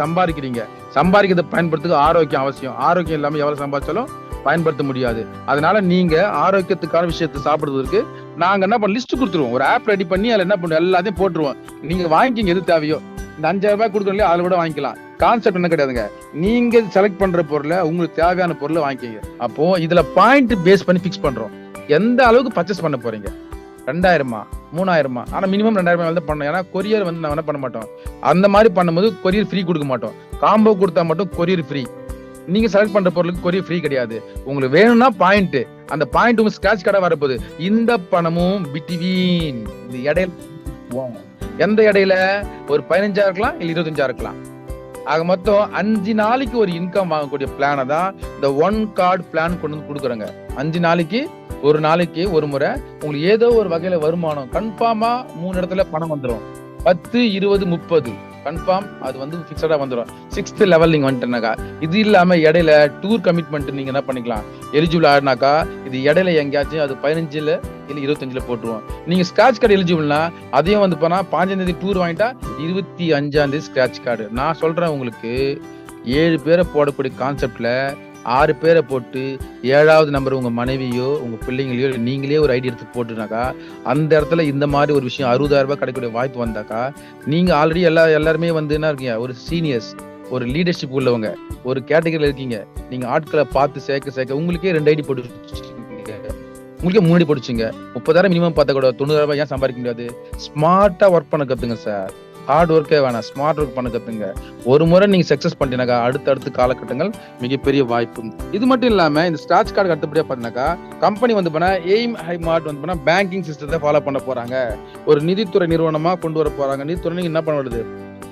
சம்பாதிக்கிறத பயன்படுத்துக்கு ஆரோக்கியம் அவசியம். ஆரோக்கியம் இல்லாம எவ்வளவு சம்பாதிச்சாலும் பயன்படுத்த முடியாது. அதனால நீங்க ஆரோக்கியத்துக்கான விஷயத்தை சாப்பிடுறதுக்கு நாங்க என்ன பண்ண லிஸ்ட் கொடுத்துருவோம். ஒரு ஆப் ரெடி பண்ணி அதுல என்ன பண்ணுவோம் எல்லாத்தையும் போட்டுருவோம். நீங்க வாங்கிக்கிங்க எது தேவையோ. இந்த 5000 ரூபாய் கொடுக்கணும் இல்லையா, அதை விட வாங்கிக்கலாம். கான்செப்ட் என்ன கிடையாதுங்க, நீங்க செலக்ட் பண்ற பொருளை உங்களுக்கு தேவையான பொருளை வாங்கிக்கிங்க. அப்போ இதுல பாயிண்ட் பேஸ் பண்ணி பிக்ஸ் பண்றோம். எந்த அளவுக்கு பர்ச்சேஸ் பண்ண போறீங்க, 2000 3000 ஆனா மினிமம் 2000 தான் பண்ணணும். ஏன்னா கொரியர் வந்து நான் என்ன பண்ண மாட்டோம். அந்த மாதிரி பண்ணும்போது கொரியர் ஃப்ரீ கொடுக்க மாட்டோம். காம்போ கொடுத்தா மட்டும் கொரியர் ஃப்ரீ. நீங்க செலக்ட் பண்ற பொருளுக்கு கொரியர் ஃப்ரீ கிடையாது. உங்களுக்கு வேணும்னா பாயிண்ட், அந்த பாயிண்ட் உங்க ஸ்கிராட்ச் கார்டா வரப்போகுது. இந்த பணமும் பிட்வீன் இந்த இடையில எந்த இடையில ஒரு 15,000 இருக்கலாம் இல்ல 25,000 இருக்கலாம். ஆக மொத்தம் 5 நாளைக்கு ஒரு இன்கம் வாங்கக்கூடிய பிளானை தான் இந்த 1 கார்டு பிளான் கொண்டு வந்து கொடுக்குறோங்க. 5 நாளைக்கு ஒரு நாளைக்கு ஒரு முறை உங்களுக்கு ஏதோ ஒரு வகையில வருமானம் கன்ஃபார்மா 3 இடத்துல பணம் வந்துடும். 10, 20, 30 கன்ஃபார்ம் அது வந்து பிக்ஸடா வந்துடும். 6th லெவல் நீங்க வந்துட்டேனாக்கா. இது இல்லாம இடையில டூர் கமிட்மெண்ட் நீங்க என்ன பண்ணிக்கலாம், எலிஜிபிள் ஆனாக்கா இது இடையில எங்கேயாச்சும் அது 15 இல்ல 25 போட்டுருவோம். நீங்க ஸ்கிராட்ச் கார்டு எலிஜிபிள்னா அதையும் வந்து போனா 5ஆம் தேதி டூர் வாங்கிட்டா 25ஆம் தேதி ஸ்கிராட்ச் கார்டு. நான் சொல்றேன் உங்களுக்கு 7 பேரை போடக்கூடிய கான்செப்ட்ல 6 பேரை போட்டு 7வது நம்பர் உங்க மனைவியோ உங்க பிள்ளைங்களையோ நீங்களே ஒரு ஐடி எடுத்து போட்டுனாக்கா அந்த இடத்துல இந்த மாதிரி ஒரு விஷயம் 60,000 ரூபாய் கிடைக்கக்கூடிய வாய்ப்பு வந்தாக்கா நீங்க ஆல்ரெடி எல்லாருமே வந்து என்ன இருக்கீங்க, ஒரு சீனியர்ஸ், ஒரு லீடர்ஷிப் உள்ளவங்க, ஒரு கேட்டகரியில இருக்கீங்க. நீங்க ஆட்களை பார்த்து சேர்க்க உங்களுக்கே 2 ஐடி போட்டு உங்களுக்கே 3 ஐடி போட்டுச்சுங்க. 30,000 மினிமம் பார்த்தா கூட 90,000 ரூபாய் ஏன் சம்பாதிக்க முடியாது? ஸ்மார்ட்டா ஒர்க் பண்ண கத்துங்க சார். ஹார்ட் ஒர்க்கே வேணாம், ஸ்மார்ட் ஒர்க் பண்ண கத்துங்க. ஒரு முறை நீங்க சக்சஸ் பண்ணிட்டீங்கன்னாக்கா அடுத்த காலகட்டங்கள் மிகப்பெரிய வாய்ப்பு. இது மட்டும் இல்லாம இந்த ஸ்கிராட்ச் கார்டு அடுத்தபடியா பாத்தீங்கன்னாக்கா கம்பெனி வந்து பண்ணா எய்ம் ஹை மார்ட் வந்து பண்ணா பேங்கிங் சிஸ்டத்தை ஃபாலோ பண்ண போறாங்க. ஒரு நிதித்துறை நிறுவனமா கொண்டு வர போறாங்க. நிதித்துறை நீங்க என்ன பண்ண வருது,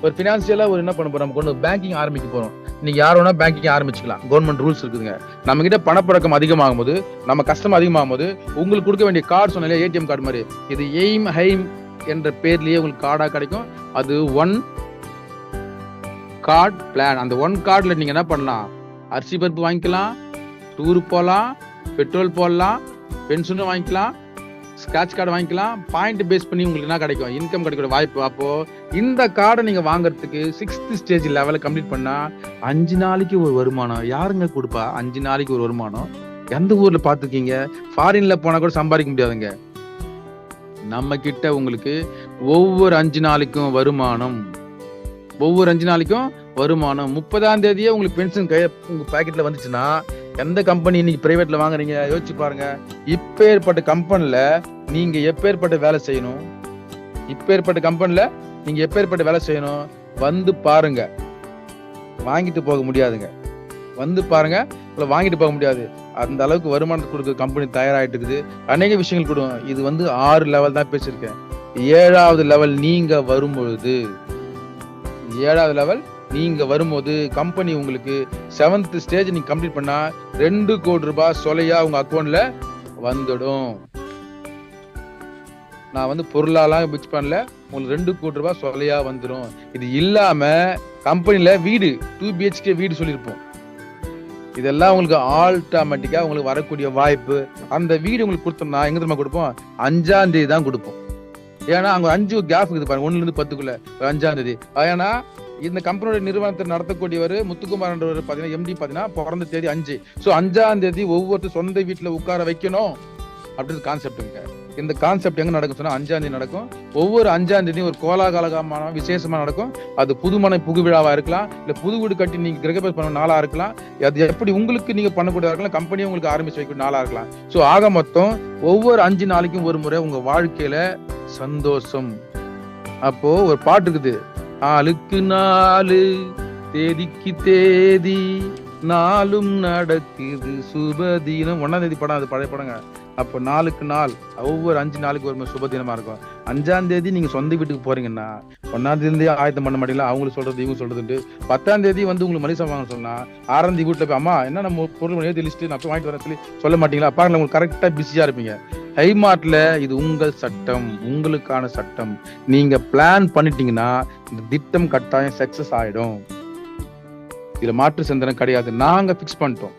ஒரு பினான்சியலா ஒரு என்ன பண்ண போறோம், கொண்டு பேங்கிங் ஆரம்பிக்க போறோம். நீங்க யார் வேணா பேங்கிங் ஆரம்பிச்சுக்கலாம். கவர்மெண்ட் ரூல்ஸ் இருக்குதுங்க. நம்ம கிட்ட பணப்பழக்கம் அதிகமாகும் போது, நம்ம கஷ்டம் அதிகமாகும் போது உங்களுக்கு கொடுக்க வேண்டிய கார்டு சொன்னாலே ஏடிஎம் கார்டு மாதிரி இது எய்ம் ஹைம் என்ற பேர்லயே உங்களுக்கு கார்டா கிடைக்கும். அது 1 கார்டு பிளான். அந்த 1 கார்டுல நீங்க என்ன பண்ணலாம், அரிசி பருப்பு வாங்கிக்கலாம், டூர் போகலாம், பெட்ரோல் போடலாம், பென்ஷனும் வாங்கிக்கலாம், ஸ்கிராட்ச் கார்டு வாங்கிக்கலாம். பாயிண்ட் பேஸ் பண்ணி உங்களுக்கு என்ன கிடைக்கும், இன்கம் கிடைக்கிற வாய்ப்பு. அப்போ இந்த கார்டை நீங்க வாங்குறதுக்கு 6th ஸ்டேஜ் லெவலை கம்ப்ளீட் பண்ணா 5 நாளைக்கு ஒரு வருமானம். யாருங்க கொடுப்பா 5 நாளைக்கு ஒரு வருமானம்? எந்த ஊர்ல பாத்துக்கீங்க? ஃபாரின்ல போனா கூட சம்பாதிக்க முடியாதுங்க. நம்ம கிட்ட உங்களுக்கு ஒவ்வொரு 5 நாளைக்கும் வருமானம். 30ஆம் தேதியே உங்களுக்கு பென்ஷன் உங்க பாக்கெட்ல வந்துச்சுன்னா எந்த கம்பெனி இன்னைக்கு பிரைவேட்ல வாங்குறீங்க யோசிச்சு பாருங்க. இப்பேற்பட்ட கம்பெனில நீங்க எப்பேற்பட்ட வேலை செய்யணும், வந்து பாருங்க. வாங்கிட்டு போக முடியாதுங்க. வந்து பாருங்க, வாங்கிட்டு போக முடியாது. அந்த அளவுக்கு வருமானத்தை கொடுக்க கம்பெனி தயாராகிட்டு இருக்குது. அநேக விஷயங்கள் கொடுக்கும். இது வந்து 6 லெவல் தான் பேசியிருக்கேன். 7வது லெவல் நீங்க வரும்போது கம்பெனி உங்களுக்கு 7th ஸ்டேஜ் நீங்க கம்ப்ளீட் பண்ணா 2 கோடி ரூபாய் சொலையா உங்க அக்கௌண்ட்ல வந்துடும். நான் வந்து பொருளாலாம் பிச் பண்ணல, உங்களுக்கு 2 கோடி ரூபாய் சொலையா வந்துடும். இது இல்லாம கம்பெனில வீடு 2 BHK வீடு சொல்லியிருப்போம். இதெல்லாம் உங்களுக்கு ஆட்டோமேட்டிக்கா உங்களுக்கு வரக்கூடிய வாய்ப்பு. அந்த வீடு உங்களுக்கு கொடுத்தோம்னா எங்க தெரியுமா கொடுப்போம்? 5ஆம் தேதி தான் கொடுப்போம். ஏன்னா அங்க 5 கேப் இருக்குது பாருங்க, 1ல இருந்து 10க்குள்ள 5ஆம் தேதி. ஏன்னா இந்த கம்பெனியோட நிறுவனத்தை நடத்தக்கூடியவர் முத்துக்குமார் என்றவர் பாத்தீங்கன்னா MD பாத்தீங்கன்னா பிறந்த தேதி 5. ஸோ 5ஆம் தேதி ஒவ்வொருத்தர் சொந்த வீட்டுல உட்கார வைக்கணும் அப்படின்னு கான்செப்டுங்க. இந்த கான்செப்ட் எங்க நடக்கும் சொன்னா 5ஆம் தேதி நடக்கும். ஒவ்வொரு 5ஆம் தேதி ஒரு கோலாகலமான விசேஷமா நடக்கும். அது புதுமனை புகு விழாவா இருக்கலாம், இல்ல புது வீடு கட்டி நீங்க கிரகப்பிரவேசம் பண்ண நாளா இருக்கலாம். அது எப்படி உங்களுக்கு நீங்க பண்ணக்கூடியதா இருக்கலாம், கம்பெனியை உங்களுக்கு ஆரம்பிச்சு வைக்கக்கூடிய நாளா இருக்கலாம். ஸோ ஆக மொத்தம் ஒவ்வொரு 5 நாளைக்கும் ஒரு முறை உங்க வாழ்க்கையில சந்தோஷம். அப்போ ஒரு பாட்டு இருக்குது, 4க்கு 4 தேதிக்கு தேதி நாளும் நடக்குது சுபதினம். 1ஆம் தேதி படம், அது பழைய படங்க. அப்போ 4க்கு 4 ஒவ்வொரு 5 நாளைக்கு ஒரு சுபதினமா இருக்கும். 5ஆம் தேதி நீங்க சொந்த வீட்டுக்கு போறீங்கன்னா 1ஆம் தேதி ஆயத்தம் பண்ண மாட்டீங்களா, அவங்களுக்கு சொல்றது இவங்க சொல்றதுட்டு. 10ஆம் தேதி வந்து உங்களுக்கு மளிகை சாமான் சொன்னா 6ஆம் தேதி வீட்டுல போய் அம்மா என்ன நம்ம பொருள் எழுதி லிஸ்ட் நான் போய் வாங்கிட்டு வரேன் சொல்லி சொல்ல மாட்டீங்களா? பாருங்க, உங்களுக்கு கரெக்டா பிஸியா இருப்பீங்க. ஹைமார்ட்ல இது உங்கள் சட்டம், உங்களுக்கான சட்டம். நீங்க பிளான் பண்ணிட்டீங்கன்னா இந்த திட்டம் கட்டாயம் சக்சஸ் ஆயிடும். இதுல மாற்று சிந்தனை கிடையாது. நாங்க பிக்ஸ் பண்ணிட்டோம்.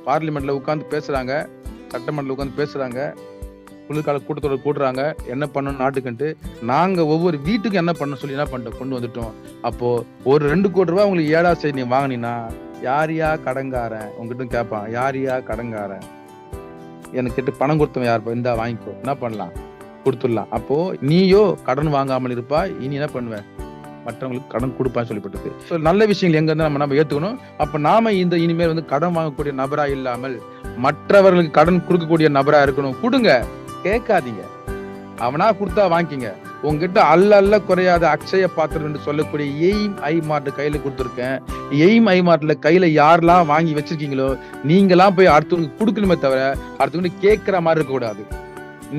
பார்லிமெண்ட்ல உட்கார்ந்து பேசுறாங்க, சட்டமன்றத்தில் உட்காந்து பேசுறாங்க, குளிர்கால கூட்டத்தோட கூடுறாங்க, என்ன பண்ணணும் நாட்டுக்குன்ட்டு. நாங்க ஒவ்வொரு வீட்டுக்கு என்ன பண்ணணும் சொல்லி என்ன பண்ணிட்டோம், கொண்டு வந்துட்டோம். அப்போ ஒரு 2 கோடி ரூபாய் உங்களுக்கு 7ஆவது ஸ்டேஜ் நீங்க வாங்கினீங்கன்னா யாரியா கடங்காரன் உங்ககிட்ட கேட்பான், யாரியா கடங்காரன் எனக்கு கிட்ட பணம் கொடுத்தவன் யாருப்பா, இந்தா வாங்கிக்கோ, என்ன பண்ணலாம், கொடுத்துடலாம். அப்போ நீயோ கடன் வாங்காமல் இருப்பா, இனி என்ன பண்ணுவேன், மற்றவங்களுக்கு கடன் கொடுப்பான்னு சொல்லப்பட்டது. ஸோ நல்ல விஷயங்கள் எங்க இருந்து நம்ம ஏத்துக்கணும். அப்ப நாம இந்த இனிமேல் வந்து கடன் வாங்கக்கூடிய நபரா இல்லாமல் மற்றவர்களுக்கு கடன் கொடுக்கக்கூடிய நபரா இருக்கணும். கொடுங்க, கேட்காதீங்க. அவனா கொடுத்தா வாங்கிக்கிங்க. உங்ககிட்ட அல்ல குறையாத அக்ஷய பாத்திரம் என்று சொல்லக்கூடிய எய்ம் ஐ மார்ட் கையில கொடுத்துருக்கேன். எய்ம் ஐ மார்ட்ல கையில யாரெல்லாம் வாங்கி வச்சிருக்கீங்களோ நீங்களாம் போய் அடுத்தவங்களுக்கு கொடுக்கணுமே தவிர அடுத்தவங்களுக்கு கேட்கிற மாதிரி இருக்க கூடாது.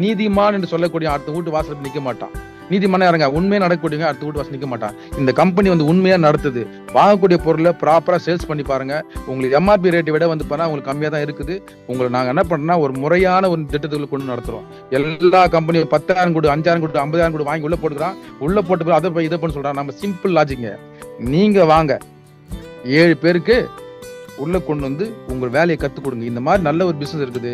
நீதிமான் என்று சொல்லக்கூடிய அடுத்த வீட்டு வாசல் நிக்க மாட்டான். நீதிமன்றம் இறங்க உண்மையா நடக்கக்கூடிய அடுத்த வீட்டு வாசல் நிக்க மாட்டான். இந்த கம்பெனி வந்து உண்மையா நடத்துது. வாங்கக்கூடிய பொருளை ப்ராப்பரா சேல்ஸ் பண்ணி பாருங்க. உங்களுக்கு MRP ரேட்டை விட வந்து பண்ணா உங்களுக்கு கம்மியா தான் இருக்குது. உங்களை நாங்க என்ன பண்ணோம்னா ஒரு முறையான ஒரு திட்டத்துக்குள்ள கொண்டு நடத்துறோம். எல்லா கம்பெனியும் 10,000 கோடி 5,000 கோடி 50,000 கோடி வாங்கி உள்ள போட்டுக்கிறான். உள்ள போட்டு அதை போய் இதை பண்ண சொல்றான். நம்ம சிம்பிள் லாஜிங்க. நீங்க வாங்க, 7 பேருக்கு உள்ள கொண்டு வந்து உங்க வேலையை கத்துக் கொடுங்க. இந்த மாதிரி நல்ல ஒரு பிசினஸ் இருக்குது.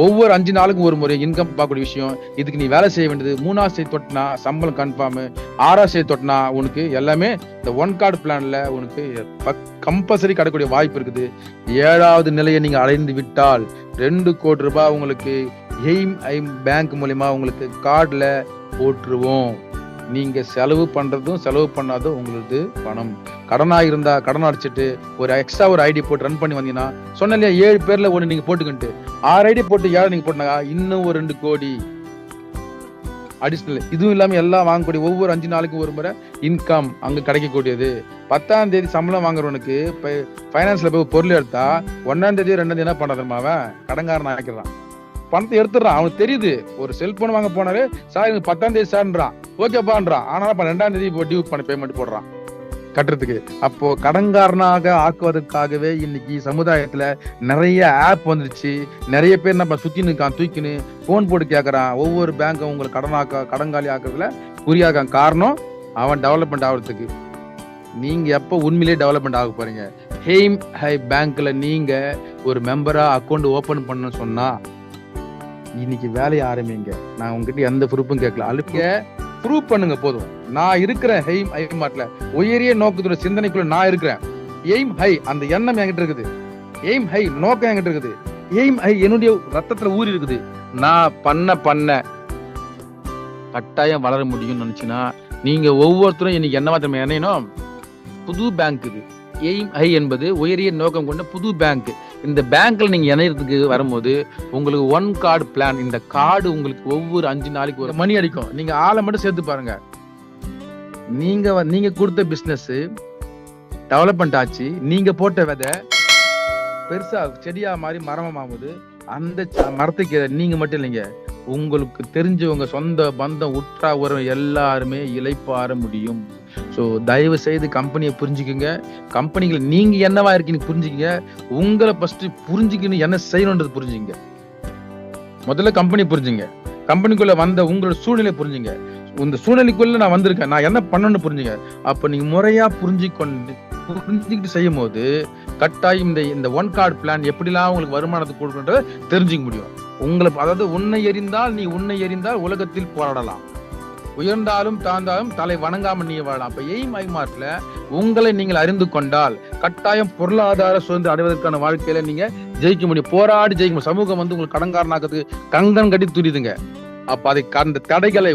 ஒவ்வொரு 5 நாளுக்கும் ஒரு முறை இன்கம் பார்க்கக்கூடிய விஷயம். இதுக்கு நீ வேலை செய்ய வேண்டியது 3ஆவது ஸ்டேஜ் தொட்டினா சம்பளம் கன்ஃபார்ம், 6ஆவது ஸ்டேஜ் தொட்டினா உனக்கு எல்லாமே இந்த 1 கார்டு பிளான்ல உனக்கு கம்பல்சரி கிடைக்கக்கூடிய வாய்ப்பு இருக்குது. 7வது நிலையை நீங்க அடைந்து விட்டால் 2 கோடி ரூபாய் உங்களுக்கு எய்ம் பேங்க் மூலமா உங்களுக்கு கார்டுல போட்டுருவோம். நீங்க செலவு பண்றதும் செலவு பண்ணாதும் உங்களுக்கு பணம். கடனா இருந்தா கடன் அடிச்சுட்டு ஒரு எக்ஸ்ட்ரா ஒரு ஐடி போட்டு ரன் பண்ணி வந்தீங்கன்னா சொன்ன இல்லையா 7 பேர்ல ஒண்ணு நீங்க போட்டுக்கிட்டு 6 ஐடி போட்டு 7 நீங்க போட்டாங்க இன்னும் ஒரு 2 கோடி அடிஷனல். இதுவும் இல்லாம எல்லாம் வாங்கக்கூடிய ஒவ்வொரு 5 நாளுக்கும் ஒரு முறை இன்கம் அங்க கிடைக்கக்கூடியது. 10ஆம் தேதி சம்பளம் வாங்குறவனுக்கு பைனான்ஸ்ல போய் பொருள் எடுத்தா 1ஆம் தேதி 2ஆம் தேதி என்ன பண்றதுமா அவன் கடன்காரன் ஆக்கிடுறான். பணத்தை எடுத்துடுறான். அவனுக்கு தெரியுது ஒரு செல்போன் வாங்க போனாரு, சார் 10ஆம் தேதி சார்ன்றான், ஓகேப்பான்றான். ஆனா 2ஆம் தேதி இப்போ டியூ பண்ண பேமெண்ட் போடுறான் கட்டுறதுக்கு. அப்போ கடன்காரனாக ஆக்குவதற்காகவே இன்னைக்கு சமுதாயத்துல நிறைய ஆப் வந்துருச்சு. நிறைய பேர் நம்ம சுத்தி நிற்கான், தூக்கின்னு போன் போட்டு கேட்கறான். ஒவ்வொரு பேங்க்கும் உங்களுக்கு கடன்காலி ஆக்குறதுல குறியாக காரணம் அவன் டெவலப்மெண்ட் ஆகுறதுக்கு. நீங்க எப்போ உண்மையிலேயே டெவலப்மெண்ட் ஆக போறீங்க? எய்ம் ஐ பேங்க்ல நீங்க ஒரு மெம்பரா அக்கௌண்ட் ஓபன் பண்ண சொன்னா இன்னைக்கு வேலையை ஆரம்பிங்க. நான் உங்ககிட்ட எந்த ப்ரூஃபும் கேட்கல. அழுக்க ப்ரூவ் பண்ணுங்க போதும். நான் இருக்கிறேன் எய்ம் ஐ மார்ட்ல. உயரிய நோக்கத்தோட சிந்தனைக்குள்ள நான் இருக்கிறேன். எய்ம் ஹை அந்த எண்ணம் என்கிட்ட இருக்குது. எய்ம் ஹை நோக்கம் என்கிட்ட இருக்குது. எய்ம் ஹை என்னுடைய ரத்தத்துல ஊறி இருக்குது. நான் பண்ண கட்டாயம் வளர முடியும்னு நினைச்சுன்னா நீங்க ஒவ்வொருத்தரும் இன்னைக்கு என்ன மாதிரி என்னையணும் புது பேங்க் இது. எய்ம் ஹை என்பது உயரிய நோக்கம் கொண்ட புது பேங்க். இந்த பேங்க்ல நீங்க இணையறதுக்கு வரும்போது உங்களுக்கு 1 கார்டு பிளான். இந்த கார்டு உங்களுக்கு ஒவ்வொரு 5 நாளைக்கு ஒரு மணி அடிக்கும். நீங்க ஆளை மட்டும் சேர்த்து பாருங்க. நீங்க கொடுத்த பிசினஸ் டெவலப்மெண்ட் ஆச்சு. நீங்க போட்ட விதை பெருசா செடியா மாறி மரமாகுது. அந்த மரத்துக்கு நீங்க மட்டும் இல்லைங்க, உங்களுக்கு தெரிஞ்சவங்க, சொந்த பந்தம், உற்றா உறவு எல்லாருமே இளைப்பாற முடியும். ஸோ தயவு செய்து கம்பெனியை புரிஞ்சுக்குங்க. கம்பெனிகளை நீங்க என்னவா இருக்கீங்க புரிஞ்சுக்கங்க. உங்களை ஃபர்ஸ்ட் புரிஞ்சுக்கணும், என்ன செய்யணுன்றது புரிஞ்சுங்க. முதல்ல கம்பெனி புரிஞ்சுங்க. கம்பெனிக்குள்ள வந்த உங்களோட சூழ்நிலை புரிஞ்சுங்க. இந்த சூழ்நிலைக்குள்ள நான் வந்திருக்கேன், நான் என்ன பண்ணணும்னு புரிஞ்சுங்க. அப்ப நீங்க முறையா புரிஞ்சுக்கிட்டு செய்யும் போது கட்டாயம் இந்த ஒன் கார்டு பிளான் எப்படிலாம் உங்களுக்கு வருமானத்தை கொடுக்குன்றத தெரிஞ்சுக்க முடியும். உங்களை, அதாவது உன்னை எறிந்தால் உலகத்தில் போராடலாம், உயர்ந்தாலும் தாழ்ந்தாலும் தலை வணங்காம நீங்க வாழலாம். அப்ப எய்ம் ஐமார்ட்ல உங்களை நீங்கள் அறிந்து கொண்டால் கட்டாயம் பொருளாதார சுதந்திரம் அடைவதற்கான வாழ்க்கையில நீங்க ஜெயிக்க முடியும், போராடி ஜெயிக்க முடியும். சமூகம் வந்து உங்களுக்கு கடன்காரனாக்கிறதுக்கு கங்கன் கட்டி துரியுதுங்க. அப்ப அதை அந்த தடைகளை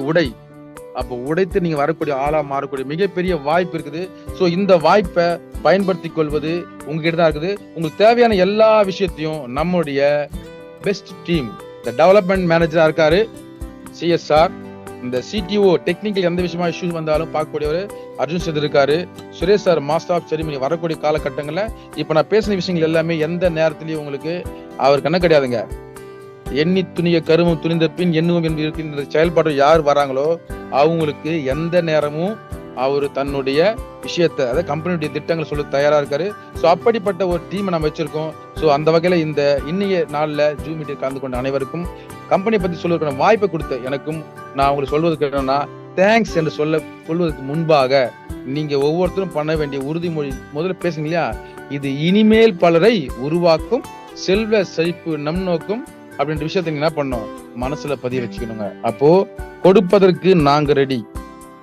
உடைத்து நீங்க வரக்கூடிய ஆளா மாறக்கூடிய மிகப்பெரிய வாய்ப்பு இருக்குது. சோ இந்த வாய்ப்பை பயன்படுத்திக் கொள்வது உங்ககிட்ட தான் இருக்குது. உங்களுக்கு தேவையான எல்லா விஷயத்தையும் நம்முடைய பெஸ்ட் டீம், இந்த டெவலப்மெண்ட் மேனேஜரா இருக்காரு CSR, இந்த CTO டெக்னிக்கல் எந்த விஷயமா இஷ்யூஸ் வந்தாலும் பார்க்கக்கூடியவர் அர்ஜுன் சேது இருக்காரு, Suresh sir master of ceremony. வரக்கூடிய காலகட்டங்கள்ல இப்ப நான் பேசின விஷயங்கள் எல்லாமே எந்த நேரத்திலயும் உங்களுக்கு அவர் கண்ண கிடையாதுங்க. எண்ணி துணிய கருமும் துணிந்த பின் எண்ணுவோம் என்று இருக்கின்ற செயல்பாடு யார் வராங்களோ அவங்களுக்கு எந்த நேரமும் அவர் தன்னுடைய விஷயத்தை, அதாவது கம்பெனியுடைய திட்டங்களை சொல்ல தயாரா இருக்காரு. ஸோ அப்படிப்பட்ட ஒரு டீமை நம்ம வச்சிருக்கோம். ஸோ அந்த வகையில இந்த இன்னைய நாள்ல ஜூம் மீட்டில் கலந்து கொண்ட அனைவருக்கும், கம்பெனியை பத்தி சொல்வதற்கான வாய்ப்பை கொடுத்த எனக்கும், நான் உங்களுக்கு சொல்வதற்கு என்னன்னா தேங்க்ஸ் என்று சொல்வதற்கு முன்பாக நீங்க ஒவ்வொருத்தரும் பண்ண வேண்டிய உறுதிமொழி முதல்ல பேசுங்க இல்லையா, இது இனிமேல் பலரை உருவாக்கும் செல்வ செழிப்பு நம் நோக்கும் அப்படின்ற விஷயத்த நீங்க என்ன பண்ணணும், மனசுல பதிய வச்சுக்கணுங்க. அப்போ கொடுப்பதற்கு நாங்க ரெடி,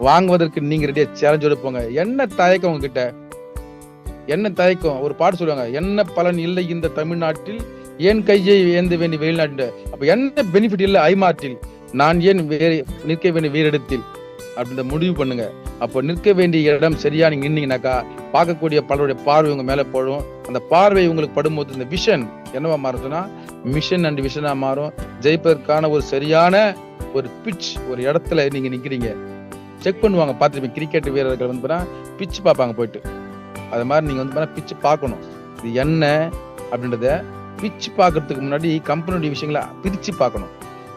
வாங்குவதற்கு நீங்க ரெடியா சேலஞ்ச் எடுப்போங்க. என்ன தயக்கம் உங்ககிட்ட, என்ன தயக்கம்? ஒரு பாட்டு சொல்லுவாங்க, என்ன பலன் இல்லை இந்த தமிழ்நாட்டில், ஏன் கையை ஏந்த வேண்டிய வெளிநாட்டு. அப்ப என்ன பெனிஃபிட் இல்லை ஐமார்ட்டில், நான் ஏன் நிற்க வேண்டிய வேறு இடத்தில் அப்படின்ற முடிவு பண்ணுங்க. அப்போ நிற்க வேண்டிய இடம் சரியா நீங்க நின்னீங்கன்னாக்கா பார்க்கக்கூடிய பலருடைய பார்வை உங்க மேல போடும். அந்த பார்வை உங்களுக்கு படும்போது இந்த விஷன் என்னவா மாறுதுன்னா மிஷன் அண்ட் விஷனா மாறும். ஜெயிப்பதற்கான ஒரு சரியான ஒரு பிட்ச், ஒரு இடத்துல நீங்க நிக்கிறீங்க. செக் பண்ணுவாங்க, பார்த்துருப்பீங்க கிரிக்கெட் வீரர்கள் வந்து பிட்ச் பார்ப்பாங்க போயிட்டு. அது மாதிரி நீங்க வந்து பிட்ச் பார்க்கணும், இது என்ன அப்படின்றத பிட்ச் பார்க்கறதுக்கு முன்னாடி கம்பெனியுடைய விஷயங்களை பிரிச்சு பார்க்கணும்.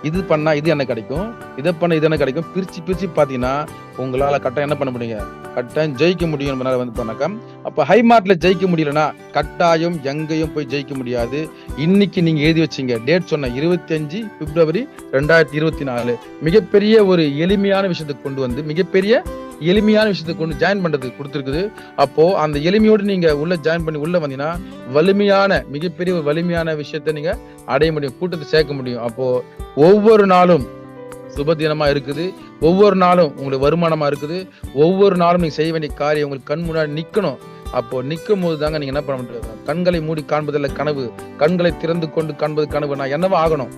இது பண்ணா இது என்ன கிடைக்கும், இதை பண்ண இது என்ன கிடைக்கும், பிரிச்சு பாத்தீங்கன்னா உங்களால கட்டாயம் என்ன பண்ண முடியுங்க, கட்டாயம் ஜெயிக்க முடியும். வந்து பண்ணாக்கா அப்ப ஹைமார்ட்ல ஜெயிக்க முடியலன்னா கட்டாயம் எங்கேயும் போய் ஜெயிக்க முடியாது. இன்னைக்கு நீங்க எழுதி வச்சீங்க டேட் சொன்ன 25 பிப்ரவரி 2024 மிகப்பெரிய ஒரு எளிமையான விஷயத்தை கொண்டு வந்து, மிகப்பெரிய எளிமையான விஷயத்தை கொண்டு ஜாயின் பண்றதுக்கு கொடுத்துருக்குது. அப்போ அந்த எளிமையோடு நீங்க உள்ள ஜாயின் பண்ணி உள்ள வந்தீங்கன்னா வலிமையான, மிகப்பெரிய ஒரு வலிமையான விஷயத்த நீங்க அடைய முடியும், கூட்டத்தை சேர்க்க முடியும். அப்போ ஒவ்வொரு நாளும் சுபதினமா இருக்குது, ஒவ்வொரு நாளும் உங்களுக்கு வருமானமா இருக்குது, ஒவ்வொரு நாளும் நீங்க செய்ய வேண்டிய காரியம் உங்களுக்கு கண் முன்னாடி நிக்கணும். அப்போ நிற்கும் போது தாங்க நீங்க என்ன பண்ண முடியாது, கண்களை மூடி காண்பதில்லை கனவு, கண்களை திறந்து கொண்டு காண்பது கனவு. நான் என்னவா ஆகணும்,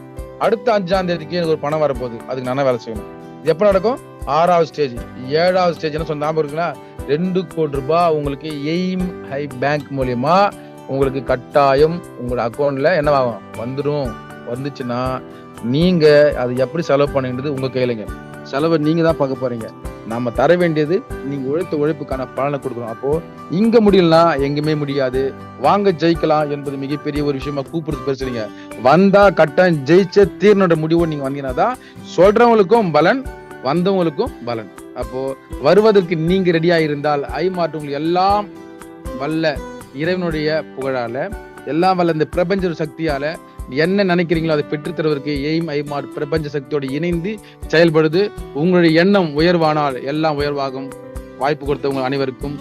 அடுத்த 5ஆம் தேதிக்கு எனக்கு ஒரு பணம் வரப்போகுது, அதுக்கு நான் வேலை செய்யணும். இது எப்ப நடக்கும், 6வது ஸ்டேஜ். 7வது ஸ்டேஜ் என்ன சொன்ன ஞாபகம் இருக்குன்னா 2 கோடி ரூபாய் உங்களுக்கு எய்ம் ஹை பேங்க் மூலியமா உங்களுக்கு கட்டாயம் உங்களோட அக்கௌண்ட்ல என்னவாகும் வந்துடும். வந்துச்சுன்னா நீங்க அது எப்படி செலவு பண்ணுன்றது உங்க கையிலங்க. செலவை நீங்க தான் பார்க்க போறீங்க. நாம தர வேண்டியது நீங்க உழைத்த உழைப்புக்கான பலனை கொடுக்கணும். அப்போ இங்க முடியலன்னா எங்குமே முடியாது. வாங்க ஜெயிக்கலாம் என்பது மிகப்பெரிய ஒரு விஷயமா கூப்பிடுறது பேசுறீங்க. வந்தா கட்டாயம் ஜெயிச்ச தீர்னோட முடிவு நீங்க வந்தீங்கன்னா தான் சொல்றவங்களுக்கும் பலன், வந்தவங்களுக்கும் பலன். அப்போ வருவதற்கு நீங்க ரெடியா இருந்தால் ஐமார்ட் உங்களுக்கு எல்லாம் வல்ல இறைவனுடைய புகழால, எல்லாம் வல்ல இந்த பிரபஞ்ச சக்தியால என்ன நினைக்கிறீங்களோ அதை பெற்று தருவதற்கு எய்ம் ஐமார்ட் பிரபஞ்ச சக்தியோடு இணைந்து செயல்படுது. உங்களுடைய எண்ணம் உயர்வானால் எல்லாம் உயர்வாகும். வாய்ப்பு கொடுத்தவங்க அனைவருக்கும்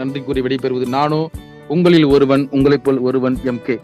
நன்றி கூறி விடைபெறுவது நானும் உங்களில் ஒருவன், உங்களைப் போல் ஒருவன் MK.